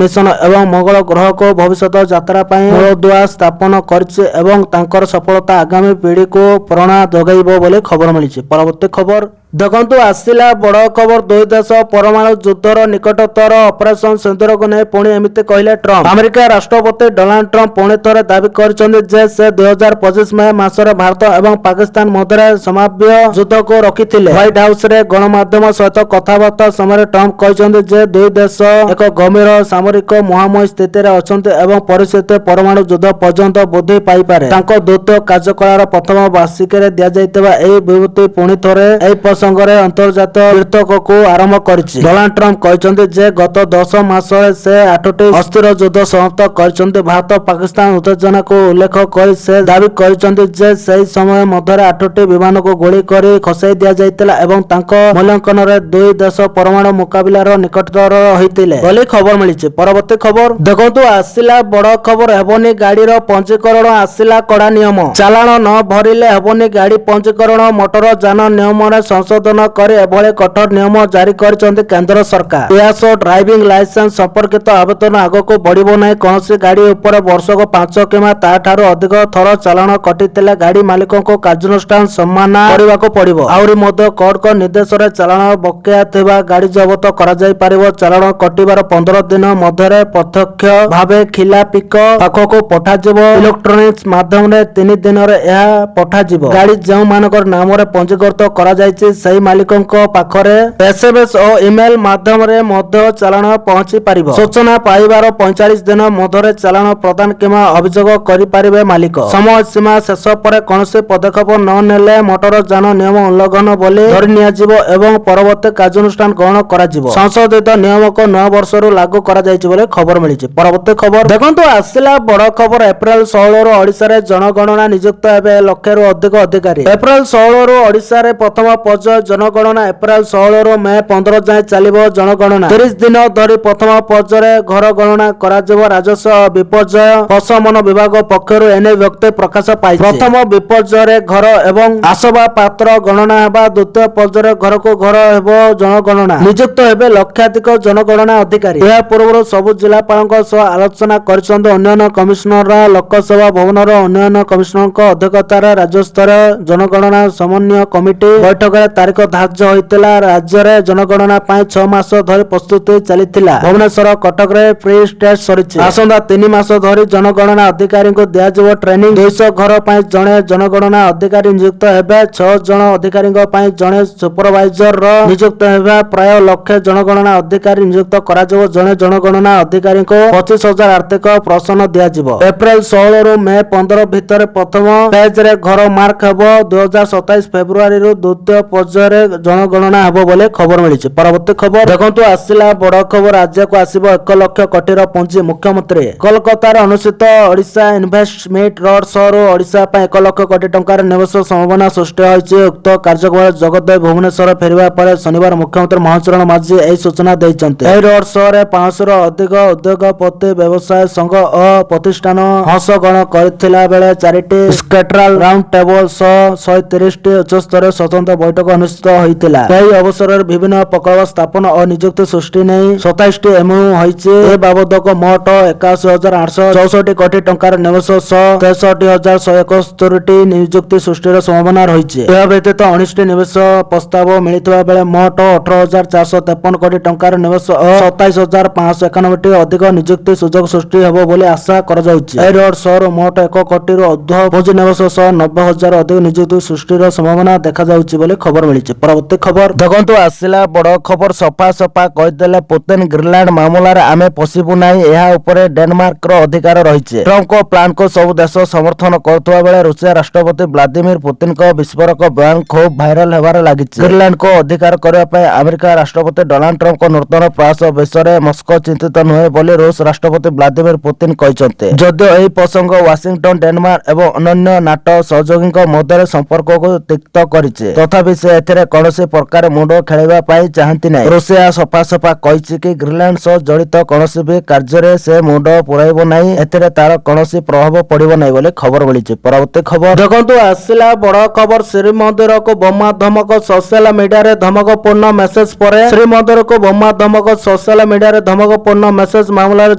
ମିଶନ ଏବଂ ମଙ୍ଗଳ ଗ୍ରହକୁ ଭବିଷ୍ୟତ ଯାତ୍ରା ପାଇଁ ମୂଳଦୁଆ ସ୍ଥାପନ କରିଛି ଏବଂ ତାଙ୍କର ସଫଳତା ଆଗାମୀ ପିଢ଼ିକୁ ପ୍ରେରଣା ଯୋଗାଇବ ବୋଲି ଖବର ମିଳିଛି। ପରବର୍ତ୍ତୀ ଖବର ଦେଖନ୍ତୁ, ଆସିଲା ବଡ଼ ଖବର। ଦୁଇ ଦେଶ ପରମାଣୁ ଯୁଦ୍ଧର ନିକଟତର ଅପରେସନ ସିନ୍ଦୁରକୁ ନେଇ ପୁଣି ଏମିତି କହିଲେ ଟ୍ରମ୍ପ। ଆମେରିକା ରାଷ୍ଟ୍ରପତି ଡୋନାଲ୍ଡ ଟ୍ରମ୍ପ ପୁଣି ଥରେ ଦାବି କରିଛନ୍ତି ଯେ ସେ 2025 ମେ ମାସରେ ଭାରତ ଏବଂ ପାକିସ୍ତାନ ମଧ୍ୟରେ ସମ୍ଭାବ୍ୟ ଯୁଦ୍ଧକୁ ରୋକିଥିଲେ। ହ୍ୱାଇଟ୍ ହାଉସରେ ଗଣମାଧ୍ୟମ ସହିତ କଥାବାର୍ତ୍ତା ସମୟରେ ଟ୍ରମ୍ପ କହିଛନ୍ତି ଯେ ଦୁଇ ଦେଶ ଏକ ଗମ୍ଭୀର ସାମରିକ ମୁହାଁମୁହିଁ ସ୍ଥିତିରେ ଅଛନ୍ତି ଏବଂ ପରିସ୍ଥିତି ପରମାଣୁ ଯୁଦ୍ଧ ପର୍ଯ୍ୟନ୍ତ ବୃଦ୍ଧି ପାଇପାରେ। ତାଙ୍କ ଦୂତ କାର୍ଯ୍ୟକଳାପର ପ୍ରଥମ ବାର୍ଷିକୀରେ ଦିଆଯାଇଥିବା ଏହି ବିବୃତ୍ତି ପୁଣି ଥରେ ଏହି ପ୍ରସଙ୍ଗରେ ଅନ୍ତର୍ଜାତୀୟ ବିତର୍କକୁ ଆରମ୍ଭ କରିଛି। ଡୋନାଲ୍ଡ ଟ୍ରମ୍ପ କହିଛନ୍ତି ଯେ ଗତ 10 ମାସରେ ସେ 8ଟି ଅସ୍ଥିର ଯୁଦ୍ଧ ସମାପ୍ତ କରିଛନ୍ତି। ଭାରତ ପାକିସ୍ତାନ ଉତ୍ତେଜନାକୁ ଉଲ୍ଲେଖ କରି ସେ ଦାବି କରିଛନ୍ତି ଯେ ସେହି ସମୟ ମଧ୍ୟରେ 8ଟି ବିମାନକୁ ଗୁଳି କରି ଖସାଇ ଦିଆଯାଇଥିଲା ଏବଂ ତାଙ୍କ ମୂଲ୍ୟାଙ୍କନରେ ଦୁଇ ଦେଶ ପରମାଣୁ ମୁକାବିଲାର ନିକଟତର ହୋଇଥିଲେ ବୋଲି ଖବର ମିଳିଛି। ପରବର୍ତ୍ତୀ ଖବର ଦେଖନ୍ତୁ, ଆସିଲା ବଡ଼ ଖବର। ହେବନି ଗାଡ଼ିର ପଞ୍ଜୀକରଣ, ଆସିଲା କଡ଼ା ନିୟମ। ଚାଲାଣ ନ ଭରିଲେ ହେବନି ଗାଡ଼ି ପଞ୍ଜୀକରଣ। ମୋଟର ଯାନ ନିୟମରେ ସଂଶୋଧନ କରି ଏଭଳି କଠୋର ନିୟମ ଜାରି କରିଛନ୍ତି କେନ୍ଦ୍ର ସରକାର। ଏହା ସହ ଡ୍ରାଇଭିଂ ଲାଇସେନ୍ସ ସମ୍ପର୍କିତ ଆବେଦନ ଆଗକୁ ବଢ଼ିବ ନାହିଁ। କୌଣସି ଗାଡ଼ି ଉପରେ ବର୍ଷକୁ 5 କିମ୍ବା ତାଠାରୁ ଅଧିକ ଥର ଚାଲାଣ କଟିଥିଲେ ଗାଡ଼ି ମାଲିକଙ୍କୁ କାର୍ଯ୍ୟାନୁଷ୍ଠାନ ସମ୍ମାନ କରିବାକୁ ପଡ଼ିବ। ଆହୁରି ମଧ୍ୟ କୋର୍ଟଙ୍କ ନିର୍ଦ୍ଦେଶରେ ଚାଲାଣ ବକେୟା ଥିବା ଗାଡ଼ି ଜବତ କରାଯାଇପାରିବ। ଚାଲାଣ କଟିବାର 15 ଦିନ ମଧ୍ୟରେ ପ୍ରତ୍ୟକ୍ଷ ଭାବେ ଖିଲାପିଙ୍କ ପାଖକୁ ପଠାଯିବ। ଇଲେକ୍ଟ୍ରୋନିକ୍ସ ମାଧ୍ୟମରେ 3 ଦିନରେ ଏହା ପଠାଯିବ। ଗାଡ଼ି ଯେଉଁମାନଙ୍କର ନାମରେ ପଞ୍ଜୀକୃତ କରାଯାଇଛି ସେହି ମାଲିକଙ୍କ ପାଖରେ ଏସଏମଏସ୍ ଓ ଇମେଲ ମାଧ୍ୟମରେ ମଧ୍ୟ ଚାଲାଣ ପହଞ୍ଚି ପାରିବ। ସୂଚନା ପାଇବାର 45 ଦିନ ମଧ୍ୟରେ ଚାଲାଣ ପ୍ରଦାନ କିମ୍ବା ଅଭିଯୋଗ କରିପାରିବେ ମାଲିକ। ସମୟ ସୀମା ଶେଷ ପରେ କୌଣସି ପଦକ୍ଷେପ ନ ନେଲେ ମୋଟର ଯାନ ନିୟମ ଉଲ୍ଲଂଘନ ବୋଲି ଧରି ନିଆଯିବ ଏବଂ ପରବର୍ତ୍ତୀ କାର୍ଯ୍ୟାନୁଷ୍ଠାନ ଗ୍ରହଣ କରାଯିବ। ସଂଶୋଧିତ ନିୟମକୁ 9 ବର୍ଷରୁ ଲାଗୁ କରାଯାଇଛି ବୋଲି ଖବର ମିଳିଛି। ପରବର୍ତ୍ତୀ ଖବର ଦେଖନ୍ତୁ, ଆସିଲା ବଡ଼ ଖବର। ଏପ୍ରିଲ 16ରୁ ଓଡ଼ିଶାରେ ଜନଗଣନା ନିଯୁକ୍ତ ହେବେ 1 ଲକ୍ଷରୁ ଅଧିକ ଅଧିକାରୀ। ଏପ୍ରିଲ 16ରୁ ଓଡ଼ିଶାରେ ପ୍ରଥମ ପର୍ଯ୍ୟାୟ ଜନଗଣନା। ଏପ୍ରିଲ 16ରୁ ମେ 15 ଯାଏଁ ଚାଲିବ ଜନଗଣନା। 30 ଦିନ ଧରି ପ୍ରଥମ ପର୍ଯ୍ୟାୟରେ ଘର ଗଣନା କରାଯିବ। ରାଜସ୍ୱ ବିପର୍ଯ୍ୟୟ ପ୍ରଶମନ ବିଭାଗ ପକ୍ଷରୁ ଏନେଇ ବିଜ୍ଞପ୍ତି ପ୍ରକାଶ ପାଇଛି। ପ୍ରଥମ ବିପର୍ଯ୍ୟୟରେ ଘର ଏବଂ ଆସବାବପତ୍ର ଗଣନା ହେବା। ଦ୍ୱିତୀୟ ପର୍ଯ୍ୟାୟରେ ଘରକୁ ଘର ହେବ ଜନଗଣନା। ନିଯୁକ୍ତ ହେବେ ଲକ୍ଷାଧିକ ଜନଗଣନା ଅଧିକାରୀ। ଏହା ପୂର୍ବରୁ ସବୁ ଜିଲ୍ଲାପାଳଙ୍କ ସହ ଆଲୋଚନା କରିଛନ୍ତି ଉନ୍ନୟନ କମିଶନର। ଲୋକସେବା ଭବନର ଉନ୍ନୟନ କମିଶନରଙ୍କ ଅଧ୍ୟକ୍ଷତାରେ ରାଜ୍ୟସ୍ତରୀୟ ଜନଗଣନା ସମନ୍ୱୟ କମିଟି ବୈଠକରେ ତାରିଖ ଧାର୍ଯ୍ୟ ହୋଇଥିଲା। ରାଜ୍ୟରେ ଜନଗଣନା ପାଇଁ 6 ମାସ ଧରି ପ୍ରସ୍ତୁତି ଚାଲିଥିଲା। ଭୁବନେଶ୍ୱର, କଟକରେ ପ୍ରି ଟେଷ୍ଟ ସରିଛି। ଆସନ୍ତା 3 ମାସ ଧରି ଜନଗଣନା ଅଧିକାରୀଙ୍କୁ ଦିଆଯିବ ଟ୍ରେନିଂ। 200 ଘର ପାଇଁ ଜଣେ ଜନଗଣନା ଅଧିକାରୀ ନିଯୁକ୍ତ ହେବେ। 6 ଜଣ ଅଧିକାରୀଙ୍କ ପାଇଁ ଜଣେ ସୁପରଭାଇଜର ନିଯୁକ୍ତ ହେବେ। ପ୍ରାୟ 1 ଲକ୍ଷ ଜନଗଣନା ଅଧିକାରୀ ନିଯୁକ୍ତ କରାଯିବ। ଜଣେ ଜନଗଣନା ଅଧିକାରୀଙ୍କୁ 25,000 ଆର୍ଥିକ ପ୍ରୋତ୍ସାହନ ଦିଆଯିବ। ଏପ୍ରିଲ 16ରୁ ମେ 15 ଭିତରେ ପ୍ରଥମ ଫେଜରେ ଘର ମାର୍କ ହେବ। 2027 ଫେବୃଆରୀରୁ ଦ୍ୱିତୀୟ ପର୍ଯ୍ୟାୟରେ ଜନଗଣନା ହେବ ବୋଲି ଖବର ମିଳିଛି। ପରବର୍ତ୍ତୀ ଖବର ଦେଖନ୍ତୁ, ଆସିଲା ବଡ଼ ଖବର। ରାଜ୍ୟକୁ ଆସିବ 1 ଲକ୍ଷ କୋଟିର ପୁଞ୍ଜି। ମୁଖ୍ୟମନ୍ତ୍ରୀ କୋଲକାତାରେ ଅନୁଷ୍ଠିତ ଓଡ଼ିଶା ଇନଭେଷ୍ଟମିଟ୍ ରୋଡ୍ ଶୋରୁ ଓଡ଼ିଶା ପାଇଁ 1 ଲକ୍ଷ କୋଟି ଟଙ୍କାର ନିବେଶ ସମ୍ଭାବନା ସୃଷ୍ଟି ହୋଇଛି। ଉକ୍ତ କାର୍ଯ୍ୟକ୍ରମରେ ଯୋଗଦେଇ ଭୁବନେଶ୍ୱର ଫେରିବା ପରେ ଶନିବାର ମୁଖ୍ୟମନ୍ତ୍ରୀ ମହେଶ ମାଝୀ ଏହି ସୂଚନା ଦେଇଛନ୍ତି। ଏହି ରୋଡ୍ ଶୋରେ 500ରୁ ଅଧିକ ଉଦ୍ୟୋଗପତି, ବ୍ୟବସାୟ ସଂଘ ଓ ପ୍ରତିଷ୍ଠାନ ଅଂଶଗ୍ରହଣ କରିଥିଲା ବେଳେ 4ଟି ସ୍କେଟ୍ରାଲ ରାଉଣ୍ଡ ଟେବୁଲ ସହ 130ଟି ଉଚ୍ଚସ୍ତରୀୟ ସ୍ୱତନ୍ତ୍ର ବୈଠକ ଅନୁଷ୍ଠିତ ହୋଇଥିଲା। ଏହି ଅବସରରେ ବିଭିନ୍ନ ପ୍ରକଳ୍ପ ସ୍ଥାପନ ଓ ନିଯୁକ୍ତି ସୃଷ୍ଟି ନେଇ 27ଟି MOU ହୋଇଛି। ଏ ବାବଦକୁ ମୋଟ 81,864 କୋଟି ଟଙ୍କାର ନିବେଶ ସହ 63,171ଟି ନିଯୁକ୍ତି ସୃଷ୍ଟିର ସମ୍ଭାବନା ରହିଛି। ଏହା ବ୍ୟତୀତ 19ଟି ନିବେଶ ପ୍ରସ୍ତାବ ମିଳିଥିବା ବେଳେ ମୋଟ 18,453 କୋଟି ଟଙ୍କାର ନିବେଶ ଓ 27,591ଟି ଅଧିକ ନିଯୁକ୍ତି ସୁଯୋଗ ସୃଷ୍ଟି ହେବ ବୋଲି ଆଶା କରାଯାଉଛି। ଏହି ରୋଡ୍ ଶୋରୁ ମୋଟ 1 କୋଟିରୁ ଅଧିକ ପୁଞ୍ଜିନିବେଶ ସହ 90,000 ଅଧିକ ନିଯୁକ୍ତି ସୃଷ୍ଟିର ସମ୍ଭାବନା ଦେଖାଯାଉଛି ବୋଲି ଖବର ମିଳିଛି। ପରବର୍ତ୍ତୀ ଖବର ଦେଖନ୍ତୁ, ଆସିଲା ବଡ଼ ଖବର। ସଫା କହିଦେଲେ ପୁତିନ ଗ୍ରୀନଲ୍ୟାଣ୍ଡ ମାମଲାରେ ଆମେ ପଶିବୁ ନାହିଁ, ଏହା ଉପରେ ଡେନମାର୍କର ଅଧିକାର ରହିଛି। ଟ୍ରମ୍ପଙ୍କ ପ୍ଲାନକୁ ସବୁ ଦେଶ ସମର୍ଥନ କରୁଥିବା ବେଳେ ରୁଷିଆ ରାଷ୍ଟ୍ରପତି ଭ୍ଲାଦିମିର ପୁତିନଙ୍କ ବିସ୍ଫୋରକ ବୟାନ ଖୁବ୍ ଭାଇରାଲ ହେବାରେ ଲାଗିଛି। ଗ୍ରୀନଲ୍ୟାଣ୍ଡକୁ ଅଧିକାର କରିବା ପାଇଁ ଆମେରିକା ରାଷ୍ଟ୍ରପତି ଡୋନାଲ୍ଡ ଟ୍ରମ୍ପଙ୍କ ନୂତନ ପ୍ରୟାସ ବିଷୟରେ ମସ୍କୋ ଚିନ୍ତିତ ନୁହେଁ ବୋଲି ରୁଷ ରାଷ୍ଟ୍ରପତି ଭ୍ଲାଦିମିର ପୁତିନ କହିଛନ୍ତି। ଯଦିଓ ଏହି ପ୍ରସଙ୍ଗ ୱାଶିଂଟନ, ଡେନମାର୍କ ଏବଂ ଅନ୍ୟାନ୍ୟ ନାଟୋ ସହଯୋଗୀଙ୍କ ମଧ୍ୟରେ ସମ୍ପର୍କକୁ ତିକ୍ତ କରିଛି, ତଥାପି ସେ ଏଥିରେ କୌଣସି ପ୍ରକାର ମୁଣ୍ଡ ଖେଳିବା ପାଇଁ ଚାହାନ୍ତି ନାହିଁ। ରୁଷିଆ ସଫା କହିଛି କି ଗ୍ରୀନଲ୍ୟାଣ୍ଡ ସହ ଜଡ଼ିତ କୌଣସି ବି କାର୍ଯ୍ୟରେ ସେ ମୁଣ୍ଡ ପୁରାଇବ ନାହିଁ, ଏଥିରେ ତାର କୌଣସି ପ୍ରଭାବ ପଡ଼ିବ ନାହିଁ ବୋଲି ଖବର ମିଳିଛି। ପରବର୍ତ୍ତୀ ଖବର ଦେଖନ୍ତୁ, ଆସିଲା ବଡ଼ ଖବର। ଶ୍ରୀମନ୍ଦିରକୁ ବୋମା ଧମକ, ସୋସିଆଲ ମିଡିଆରେ ଧମକପୂର୍ଣ୍ଣ ମେସେଜ ପରେ ଶ୍ରୀମନ୍ଦିରକୁ ବୋମା ଧମକ, ସୋସିଆଲ ମିଡିଆରେ ଧମକପୂର୍ଣ୍ଣ ମେସେଜ ମାମଲାରେ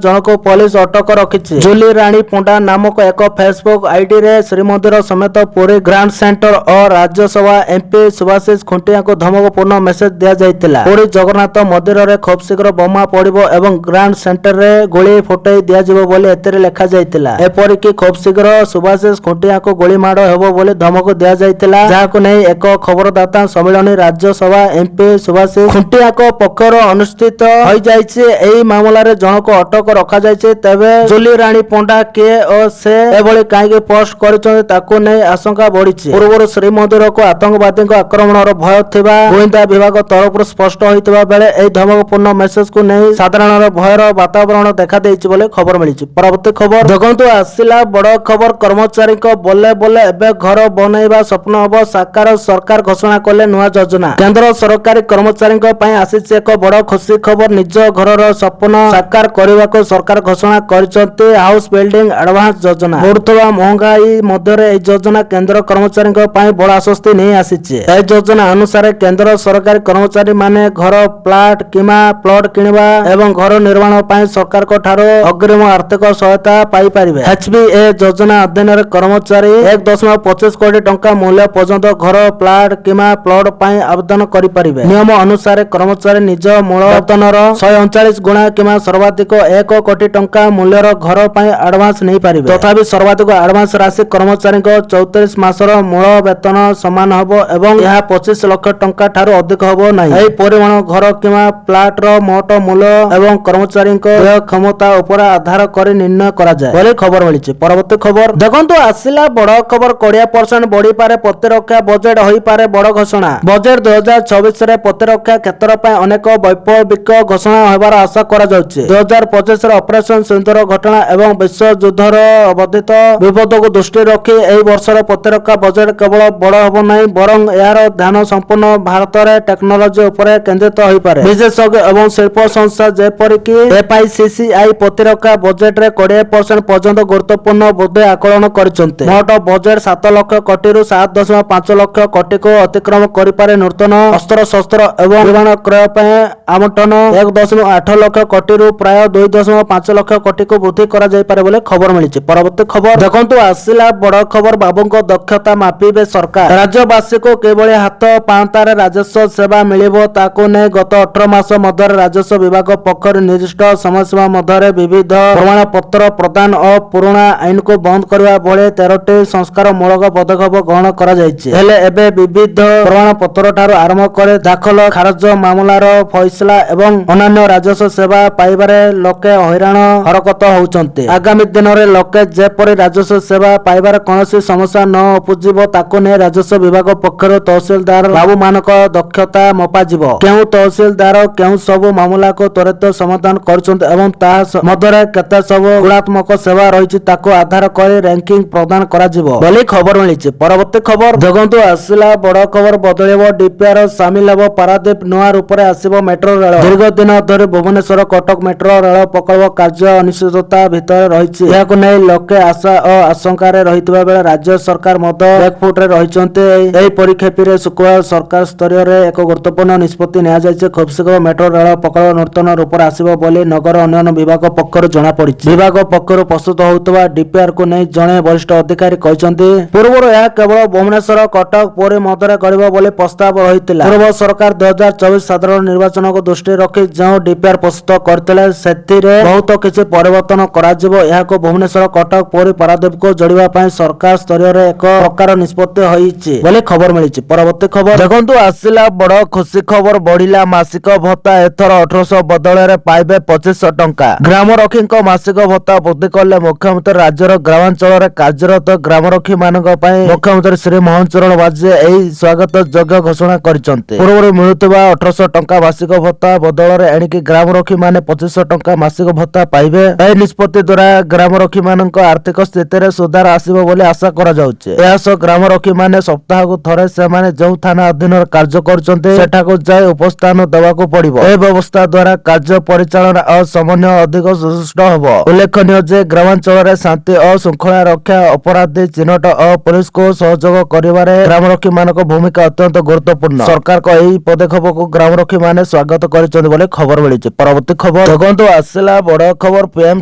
ଜଣକୁ ପୋଲିସ ଅଟକ ରଖିଛି। ଜୁଲି ରାଣୀ ପଣ୍ଡା ନାମକ ଏକ ଫେସବୁକ୍ ଆଇଡିରେ ଶ୍ରୀମନ୍ଦିର ସମେତ ପୁରୀ ଗ୍ରାଣ୍ଡ ସେଣ୍ଟର ଓ ରାଜ୍ୟସଭା MP ସୁଭାଶିଷ ଖୁଣ୍ଟିଆଙ୍କୁ ଧମକପୂର୍ଣ୍ଣ ମେସେଜ ଦିଆଯାଇଥିଲା। ପୁରୀ ଜଗନ୍ନାଥ ମନ୍ଦିରରେ ଖୁବ୍ ଶୀଘ୍ର ବୋମା ପଡ଼ିବ ଏବଂ ଗ୍ରାଣ୍ଡ ସେଣ୍ଟରରେ ଗୁଳି ଫୁଟାଇ ଦିଆଯିବ ବୋଲି ଏଥିରେ ଲେଖାଯାଇଥିଲା। ଏପରିକି ଖୁବ୍ ଶୀଘ୍ର ସୁଭାଶିଷ ଖୁଣ୍ଟିଆଙ୍କୁ ଗୁଳିମାଡ଼ ହେବ ବୋଲି ଧମକ ଦିଆଯାଇଥିଲା, ଯାହାକୁ ନେଇ ଏକ ଖବରଦାତା ସମ୍ମିଳନୀ ରାଜ୍ୟସଭା MP ସୁଭାଶିଷ ଖୁଣ୍ଟିଆଙ୍କ ପକ୍ଷରୁ ଅନୁଷ୍ଠିତ ହୋଇଯାଇଛି। ଏହି ମାମଲାରେ ଜଣକୁ ଅଟକ ରଖାଯାଇଛି। ତେବେ ଜୁଲି ରାଣୀ ପଣ୍ଡା କିଏ ଓ ସେ ଏଭଳି କାହିଁକି ପୋଷ୍ଟ କରିଛନ୍ତି ତାକୁ ନେଇ ଆଶଙ୍କା ବଢିଛି। ପୂର୍ବରୁ ଶ୍ରୀମନ୍ଦିରକୁ ଆତଙ୍କବାଦୀଙ୍କ ଆକ୍ରମଣର ଭୟ ଥିବା ଗୋଇନ୍ଦା ବିଭାଗ ତରଫରୁ ସ୍ପଷ୍ଟ ହୋଇଥିବା ବେଳେ ଏହି ଧମକପୂର୍ଣ୍ଣ ମେସେଜକୁ ନେଇ ସାଧାରଣରେ ଭୟର ବାତାବରଣ ଦେଖାଦେଇଛି ବୋଲି ଖବର ମିଳିଛି। ପରବର୍ତ୍ତୀ ଖବର ଦେଖନ୍ତୁ, ଆସିଲା ବଡ଼ ଖବର। କର୍ମଚାରୀଙ୍କ ବୋଲେ ବୋଲେ ଏବେ ଘର ବନେଇବା ସ୍ୱପ୍ନ ହେବ ସାକାର, ସରକାର ଘୋଷଣା କଲେ ନୂଆ ଯୋଜନା। କେନ୍ଦ୍ର ସରକାରୀ କର୍ମଚାରୀଙ୍କ ପାଇଁ ଆସିଛି ଏକ ବଡ଼ ଖୁସି ଖବର। ନିଜ ଘରର ସ୍ୱପ୍ନ ସାକାର କରିବାକୁ ସରକାର ଘୋଷଣା କରିଛନ୍ତି ହାଉସ ବିଲ୍ଡିଂ ଆଡଭାନ୍ସ ଯୋଜନା। ବଢୁଥିବା ମହଙ୍ଗାଇ ମଧ୍ୟରେ ଏହି ଯୋଜନା କେନ୍ଦ୍ର କର୍ମଚାରୀଙ୍କ ପାଇଁ ବଡ଼ ଆଶ୍ୱସ୍ତି ନେଇ ଆସିଛି। ଏହି ଯୋଜନା ଅନୁସାରେ କେନ୍ଦ୍ର ସରକାରୀ କର୍ମଚାରୀ ମାନେ ଘର, ଫ୍ଲାଟ କିମ୍ବା ପ୍ଲଟ କିଣିବା ଏବଂ ଘର ନିର୍ମାଣ ପାଇଁ ସରକାରଙ୍କ ଠାରୁ ଅଗ୍ରିମ ଆର୍ଥିକ ସହାୟତା ପାଇପାରିବେ। HBA ଯୋଜନା ଅଧୀନରେ କର୍ମଚାରୀ 1.25 କୋଟି ଟଙ୍କା ମୂଲ୍ୟ ପର୍ଯ୍ୟନ୍ତ ଘର, ଫ୍ଲାଟ କିମ୍ବା ପ୍ଲଟ ପାଇଁ ଆବେଦନ କରିପାରିବେ। ନିୟମ ଅନୁସାରେ କର୍ମଚାରୀ ନିଜ ମୂଳ ବେତନର 139 ଗୁଣା କିମ୍ବା ସର୍ବାଧିକ 1 କୋଟି ଟଙ୍କା ମୂଲ୍ୟର ଘର ପାଇଁ ଆଡଭାନ୍ସ ନେଇପାରିବେ। ତଥାପି ସର୍ବାଧିକ ଆଡଭାନ୍ସ ରାଶି କର୍ମଚାରୀଙ୍କ 34 ମାସର ମୂଳ ବେତନ ସମାନ ହେବ ଏବଂ ଏହା 25 ଲକ୍ଷ ଟଙ୍କା ଠାରୁ ଅଧିକ ହେବ ନାହିଁ। ଏହି ପରିମାଣ ଘର କିମ୍ବା ଫ୍ଲାଟର ମୋଟ ମୂଲ୍ୟ ଏବଂ କର୍ମଚାରୀଙ୍କ ଦେୟ କ୍ଷମତା ଉପରେ ଆଧାର କରି ନିର୍ଣ୍ଣୟ କରାଯାଏ ବୋଲି ଖବର ମିଳିଛି। ପରବର୍ତ୍ତୀ ଖବର ଦେଖନ୍ତୁ, ଆସିଲା ବଡ଼ ଖବର। 20% ବଢିପାରେ ପ୍ରତିରକ୍ଷା ବଜେଟ, ହୋଇପାରେ ବଡ଼ ଘୋଷଣା। ବଜେଟ 2024ରେ ପ୍ରତିରକ୍ଷା କ୍ଷେତ୍ର ପାଇଁ ଅନେକ ବୈପ୍ଳବିକ ଘୋଷଣା ହେବାର ଆଶା କରାଯାଉଛି। 2025ରେ ଅପରେସନ ସିନ୍ଦୁର ଘଟଣା ଏବଂ ବିଶ୍ୱଯୁଦ୍ଧର ବର୍ଦ୍ଧିତ ବିପଦକୁ ଦୃଷ୍ଟିରେ ରଖି ଏହି ବର୍ଷର ପ୍ରତିରକ୍ଷା ବଜେଟ କେବଳ ବଡ଼ ହେବ ନାହିଁ, ବରଂ ଏହାର ଧ୍ୟାନ ସମ୍ପୂର୍ଣ୍ଣ ଭାରତରେ ଟେକ୍ନୋଲୋଜି ଉପରେ କେନ୍ଦ୍ରିତ ହୋଇପାରେ। ବିଶେଷଜ୍ଞ ଏବଂ ଶିଳ୍ପ ସଂସ୍ଥା ଯେପରିକି FICCI ପ୍ରତିରକ୍ଷା ବଜେଟରେ 20% ପର୍ଯ୍ୟନ୍ତ ଗୁରୁତ୍ୱପୂର୍ଣ୍ଣ ବୃଦ୍ଧି ଆକଳନ କରିଛନ୍ତି। ମୋଟ ବଜେଟ 7 ଲକ୍ଷ କୋଟିରୁ 7.5 ଲକ୍ଷ କୋଟିକୁ ଅତିକ୍ରମ କରିପାରେ। ନୂତନ ଅସ୍ତ୍ରଶସ୍ତ୍ର ଏବଂ ବିମାନ କ୍ରୟ ପାଇଁ ଆବଣ୍ଟନ 1.8 ଲକ୍ଷ କୋଟିରୁ ପ୍ରାୟ 2.5 ଲକ୍ଷ କୋଟିକୁ ବୃଦ୍ଧି କରାଯାଇପାରେ ବୋଲି ଖବର ମିଳିଛି। ପରବର୍ତ୍ତୀ ଖବର ଦେଖନ୍ତୁ, ଆସିଲା ବଡ଼ ଖବର। ବାବୁଙ୍କ ଦକ୍ଷତା ମାପିବେ ସରକାର। ରାଜ୍ୟବାସୀକୁ କିଭଳି ହାତ ପାଆନ୍ତାରେ ରାଜସ୍ୱ ସେବା ମିଳିବ ତାକୁ ନେଇ ଗତ 18 ମାସ ମଧ୍ୟରେ ରାଜସ୍ୱ ବିଭାଗ ପକ୍ଷରୁ ନିର୍ଦ୍ଦିଷ୍ଟ ସମୟସୀମା ମଧ୍ୟରେ ବିବିଧ ପ୍ରମାଣପତ୍ର ପ୍ରଦାନ ଓ ପୁରୁଣା ଆଇନକୁ ବନ୍ଦ କରିବା ଭଳି 13ଟି ସଂସ୍କାରମୂଳକ ପଦକ୍ଷେପ ଗ୍ରହଣ କରାଯାଇଛି। ହେଲେ ଏବେ ବିବିଧ ପ୍ରମାଣପତ୍ର ଠାରୁ ଆରମ୍ଭ କରି ଦାଖଲ, ଖାରଜ ମାମଲାର ଫଇସଲା ଏବଂ ଅନ୍ୟାନ୍ୟ ରାଜସ୍ୱ ସେବା ପାଇବାରେ ଲୋକେ ହଇରାଣ ହରକତ ହେଉଛନ୍ତି। ଆଗାମୀ ଦିନରେ ଲୋକେ ଯେପରି ରାଜସ୍ୱ ସେବା ପାଇବାରେ କୌଣସି ସମସ୍ୟା ନ ଉପୁଜିବ ତାକୁ ନେଇ ରାଜସ୍ୱ ବିଭାଗ ପକ୍ଷରୁ ତହସିଲଦାର ବାବୁମାନଙ୍କ ଦକ୍ଷତା ମପାଯିବ। କେଉଁ ତହସିଲଦାର କେଉଁ ସବୁ ମାମଲାକୁ ତ୍ୱରିତ ସମାଧାନ କରୁଛନ୍ତି ଏବଂ ତାହା ମଧ୍ୟରେ କେତେ ସବୁ ଗୁଣାତ୍ମକ ସେବା ରହିଛି ତାକୁ ଆଧାର କରି ର୍ୟାଙ୍କିଂ ପ୍ରଦାନ କରାଯିବ ବୋଲି ଖବର ମିଳିଛି। ପରବର୍ତ୍ତୀ ଖବର ଦେଖନ୍ତୁ, ଆସିଲା ବଡ଼ ଖବର। ବଦଳିବ DPR, ସାମିଲ ହେବ ପାରାଦୀପ, ନୂଆ ରୂପରେ ଆସିବ ମେଟ୍ରୋ ରେଳ। ଦୀର୍ଘ ଦିନ ଧରି ଭୁବନେଶ୍ୱର କଟକ ମେଟ୍ରୋ ରେଳ ପ୍ରକଳ୍ପ କାର୍ଯ୍ୟ ଅନିଶ୍ଚିତତା ଭିତରେ ରହିଛି। ଏହାକୁ ନେଇ ଲୋକେ ଆଶା ଓ ଆଶଙ୍କାରେ ରହିଥିବା ବେଳେ ରାଜ୍ୟ ସରକାର ମଧ୍ୟ ବ୍ୟାକଫୁଟରେ ରହିଛନ୍ତି। ଏହି ପରିପ୍ରେକ୍ଷୀରେ শুক্রবার সরকার স্তরীয় এক গুরুত্বপূর্ণ নিষ্পত্তি নিয়াଯାଇଛି। খুব শীঘ্র মেট্রো রেল প্রকল্প নূতন রূপরে আসব বলে নগর উন্নয়ন বিভাগ পক্ষରୁ জଣାପଡ଼ିଛି। ବିଭାଗ ପକ୍ଷରୁ ପ୍ରସ୍ତୁତ ହେଉଥିବା ଡିପିଆରକୁ ନେଇ ଜଣେ ବରିଷ୍ଠ ଅଧିକାରୀ କହିଛନ୍ତି, ପୂର୍ବରୁ ଏହା କେବଳ ଭୁବନେଶ୍ୱର, କଟକ, ପୁରୀ ମଧ୍ୟରେ କରିବ ବୋଲି ପ୍ରସ୍ତାବ ରହିଥିଲା। ପୂର୍ବ ସରକାର 2024 ସାଧାରଣ ନିର୍ବାଚନକୁ ଦୃଷ୍ଟିରେ ରଖି ଯେଉଁ ଡିପିଆର ପ୍ରସ୍ତୁତ କରିଥିଲେ ସେଥିରେ ବହୁତ କିଛି ପରିବର୍ତ୍ତନ କରାଯିବ। ଏହାକୁ ଭୁବନେଶ୍ୱର, କଟକ, ପୁରୀ, ପାରାଦୀପକୁ ଯୋଡ଼ିବା ପାଇଁ ସରକାର ସ୍ତରୀୟରେ ଏକ ପ୍ରକାର ନିଷ୍ପତ୍ତି ହୋଇଛି ବୋଲି ଖବର ମିଳିଛି। ପରବର୍ତ୍ତୀ ଖବର ଦେଖନ୍ତୁ, ଆସିଲା ବଡ ଖୁସି ଖବର। ବଢିଲା ମାସିକ ଭତ୍ତା। ଏଥର 1800 ବଦଳରେ ପାଇବେ 2500 ଟଙ୍କା। ଗ୍ରାମରକ୍ଷୀଙ୍କ ମାସିକ ଭତ୍ତା ବୃଦ୍ଧି କଲେ ମୁଖ୍ୟମନ୍ତ୍ରୀ। ରାଜ୍ୟର ଗ୍ରାମାଞ୍ଚଳରେ କାର୍ଯ୍ୟରତ ଗ୍ରାମରକ୍ଷୀ ମାନଙ୍କ ପାଇଁ ମୁଖ୍ୟମନ୍ତ୍ରୀ ଶ୍ରୀ ମୋହନ ଚରଣ ମାଝୀ ଏହି ସ୍ୱାଗତ ଯୋଗ୍ୟ ଘୋଷଣା କରିଛନ୍ତି। ପୂର୍ବରୁ ମିଳୁଥିବା 1800 ଟଙ୍କା ମାସିକ ଭତ୍ତା ବଦଳରେ ଏଣିକି ଗ୍ରାମରକ୍ଷୀ ମାନେ 2500 ଟଙ୍କା ମାସିକ ଭତ୍ତା ପାଇବେ। ଏହି ନିଷ୍ପତ୍ତି ଦ୍ୱାରା ଗ୍ରାମରକ୍ଷୀ ମାନଙ୍କ ଆର୍ଥିକ ସ୍ଥିତିରେ ସୁଧାର ଆସିବ ବୋଲି ଆଶା କରାଯାଉଛି। ଏହା ସହ ଗ୍ରାମରକ୍ଷୀ ମାନେ ସପ୍ତାହକୁ ଥରେ ସେମାନେ ଯେଉଁ ଥାନା ଅଧୀନରେ କାର୍ଯ୍ୟ କରୁଛନ୍ତି ସେଠାକୁ ଯାଇ ଉପସ୍ଥାନ ଦେବାକୁ ପଡିବ। ଏହି ବ୍ୟବସ୍ଥା ଦ୍ୱାରା କାର୍ଯ୍ୟ ପରିଚାଳନା ଓ ସମନ୍ୱୟ ଅଧିକ ସୁଦୃଢ ହେବ। ଉଲ୍ଲେଖନୀୟ ଯେ ଗ୍ରାମାଞ୍ଚଳରେ ଶାନ୍ତି ଓ ଶୃଙ୍ଖଳା ରକ୍ଷା, ଅପରାଧୀ ଚିହ୍ନଟ ଓ ପୁଲିସକୁ ସହଯୋଗ କରିବାରେ ଗ୍ରାମରକ୍ଷୀ ମାନଙ୍କ ଭୂମିକା ଅତ୍ୟନ୍ତ ଗୁରୁତ୍ୱପୂର୍ଣ୍ଣ। ସରକାରଙ୍କ ଏହି ପଦକ୍ଷେପକୁ ଗ୍ରାମରକ୍ଷୀ ମାନେ ସ୍ୱାଗତ କରିଛନ୍ତି ବୋଲି ଖବର ମିଳିଛି। ପରବର୍ତ୍ତୀ ଖବର ଦେଖନ୍ତୁ, ଆସିଲା ବଡ ଖବର। ପିଏମ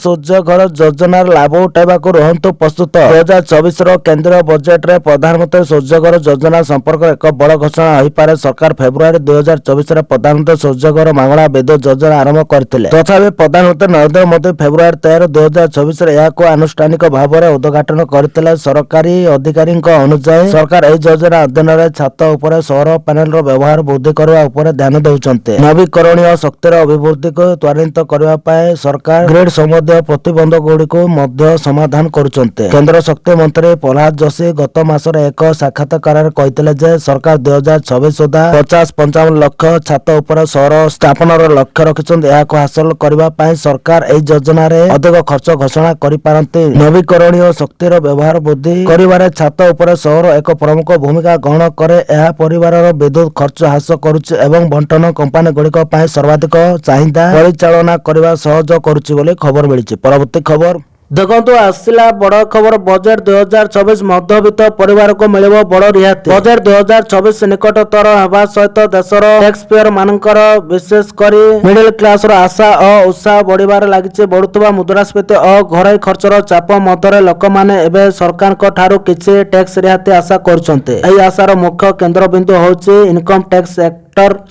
ସୂର୍ଯ୍ୟ ଘର ଯୋଜନାର ଲାଭ ଉଠାଇବାକୁ ରୁହନ୍ତୁ ପ୍ରସ୍ତୁତ। 2024ର କେନ୍ଦ୍ରୀୟ ବଜେଟରେ ପ୍ରଧାନମନ୍ତ୍ରୀ ସୂର୍ଯ୍ୟ ଘର ଯୋଜନା ସମ୍ପର୍କରେ ଏକ ବଡ ଘୋଷଣା ହୋଇପାରେ। ସରକାର ଫେବୃଆରୀ 2024ରେ ପ୍ରଧାନମନ୍ତ୍ରୀ ସୂର୍ଯ୍ୟ ଘର ମାଗଣା ବିଦ୍ୟୁତ ଯୋଜନା ଆରମ୍ଭ କରିଥିଲେ। ତଥାପି ପ୍ରଧାନମନ୍ତ୍ରୀ ନରେନ୍ଦ୍ର ମୋଦି ଫେବୃଆରୀ 13, 2024ରେ ଏହାକୁ ଆନୁଷ୍ଠାନିକ ଭାବରେ ଉଦ୍ଘାଟନ କରିଥିଲେ। ସରକାରୀ ଅଧିକାରୀଙ୍କ ଅନୁଯାୟୀ ସରକାର ଏହି ଯୋଜନା ଅଧୀନରେ ଛାତ ଉପରେ ସୌର ପ୍ୟାନେଲର ବ୍ୟବହାର ବୃଦ୍ଧି କରିବା ଉପରେ ଧ୍ୟାନ ଦେଉଛନ୍ତି। ନବୀକରଣୀୟ ଶକ୍ତିର ଅଭିବୃଦ୍ଧିକୁ ତ୍ୱରାନ୍ୱିତ କରିବା ପାଇଁ ସରକାର ଗ୍ରିଡ୍ ସମ୍ବନ୍ଧୀୟ ପ୍ରତିବନ୍ଧକଗୁଡ଼ିକୁ ମଧ୍ୟ ସମାଧାନ କରୁଛନ୍ତି। କେନ୍ଦ୍ର ଶକ୍ତି ମନ୍ତ୍ରୀ ପ୍ରହ୍ଲାଦ ଯୋଶୀ ଗତ ମାସରେ ଏକ ସାକ୍ଷାତକାରରେ କହିଥିଲେ ଯେ ସରକାର 2026 ସୁଦ୍ଧା 50-55 ଲକ୍ଷ ଛାତ ଉପରେ ସୌର ସ୍ଥାପନର ଲକ୍ଷ୍ୟ ରଖିଛନ୍ତି। ଏହାକୁ ହାସଲ କରିବା ପାଇଁ ସରକାର ଏହି ଯୋଜନାରେ ଅଧିକ ଖର୍ଚ୍ଚ ଘୋଷଣା କରିପାରନ୍ତି। ନବୀକରଣୀୟ ଶକ୍ତିର ବ୍ୟବହାର ବୃଦ୍ଧି କରିବାରେ ଛାତ ଉପରେ ସୌର ଏକ ପ୍ରମୁଖ ଭୂମିକା ଗ୍ରହଣ କରେ। ଏହା ପରିବାରର ବିଦ୍ୟୁତ ଖର୍ଚ୍ଚ ହ୍ରାସ କରୁଛି ଏବଂ ବଣ୍ଟନ କମ୍ପାନୀଗୁଡ଼ିକ ପାଇଁ ସର୍ବାଧିକ ଚାହିଦା ପରିଚାଳନା କରିବା ସହଜ କରୁଛି ବୋଲି ଖବର ମିଳିଛି। ପରବର୍ତ୍ତୀ ଖବର ଦେଖନ୍ତୁ, ଆସିଲା ବଡ ଖବର। ବଜେଟ 2024 ମଧ୍ୟବିତ୍ତ ପରିବାରକୁ ମିଳିବ ବଡ ରିହାତି। ବଜେଟ 2024 ନିକଟତର ହେବା ସହିତ ଦେଶର ଟ୍ୟାକ୍ସପେୟର ମାନଙ୍କର ବିଶେଷ କରି ମିଡିଲ କ୍ଲାସର ଆଶା ଓ ଉତ୍ସାହ ବଢିବାରେ ଲାଗିଛି। ବଢୁଥିବା ମୁଦ୍ରାସ୍ଫୀତି ଓ ଘରୋଇ ଖର୍ଚ୍ଚର ଚାପ ମଧ୍ୟରେ ଲୋକମାନେ ଏବେ ସରକାରଙ୍କ ଠାରୁ କିଛି ଟ୍ୟାକ୍ସ ରିହାତି ଆଶା କରୁଛନ୍ତି। ଏହି ଆଶାର ମୁଖ୍ୟ କେନ୍ଦ୍ରବିନ୍ଦୁ ହେଉଛି ଇନକମ ଟ୍ୟାକ୍ସ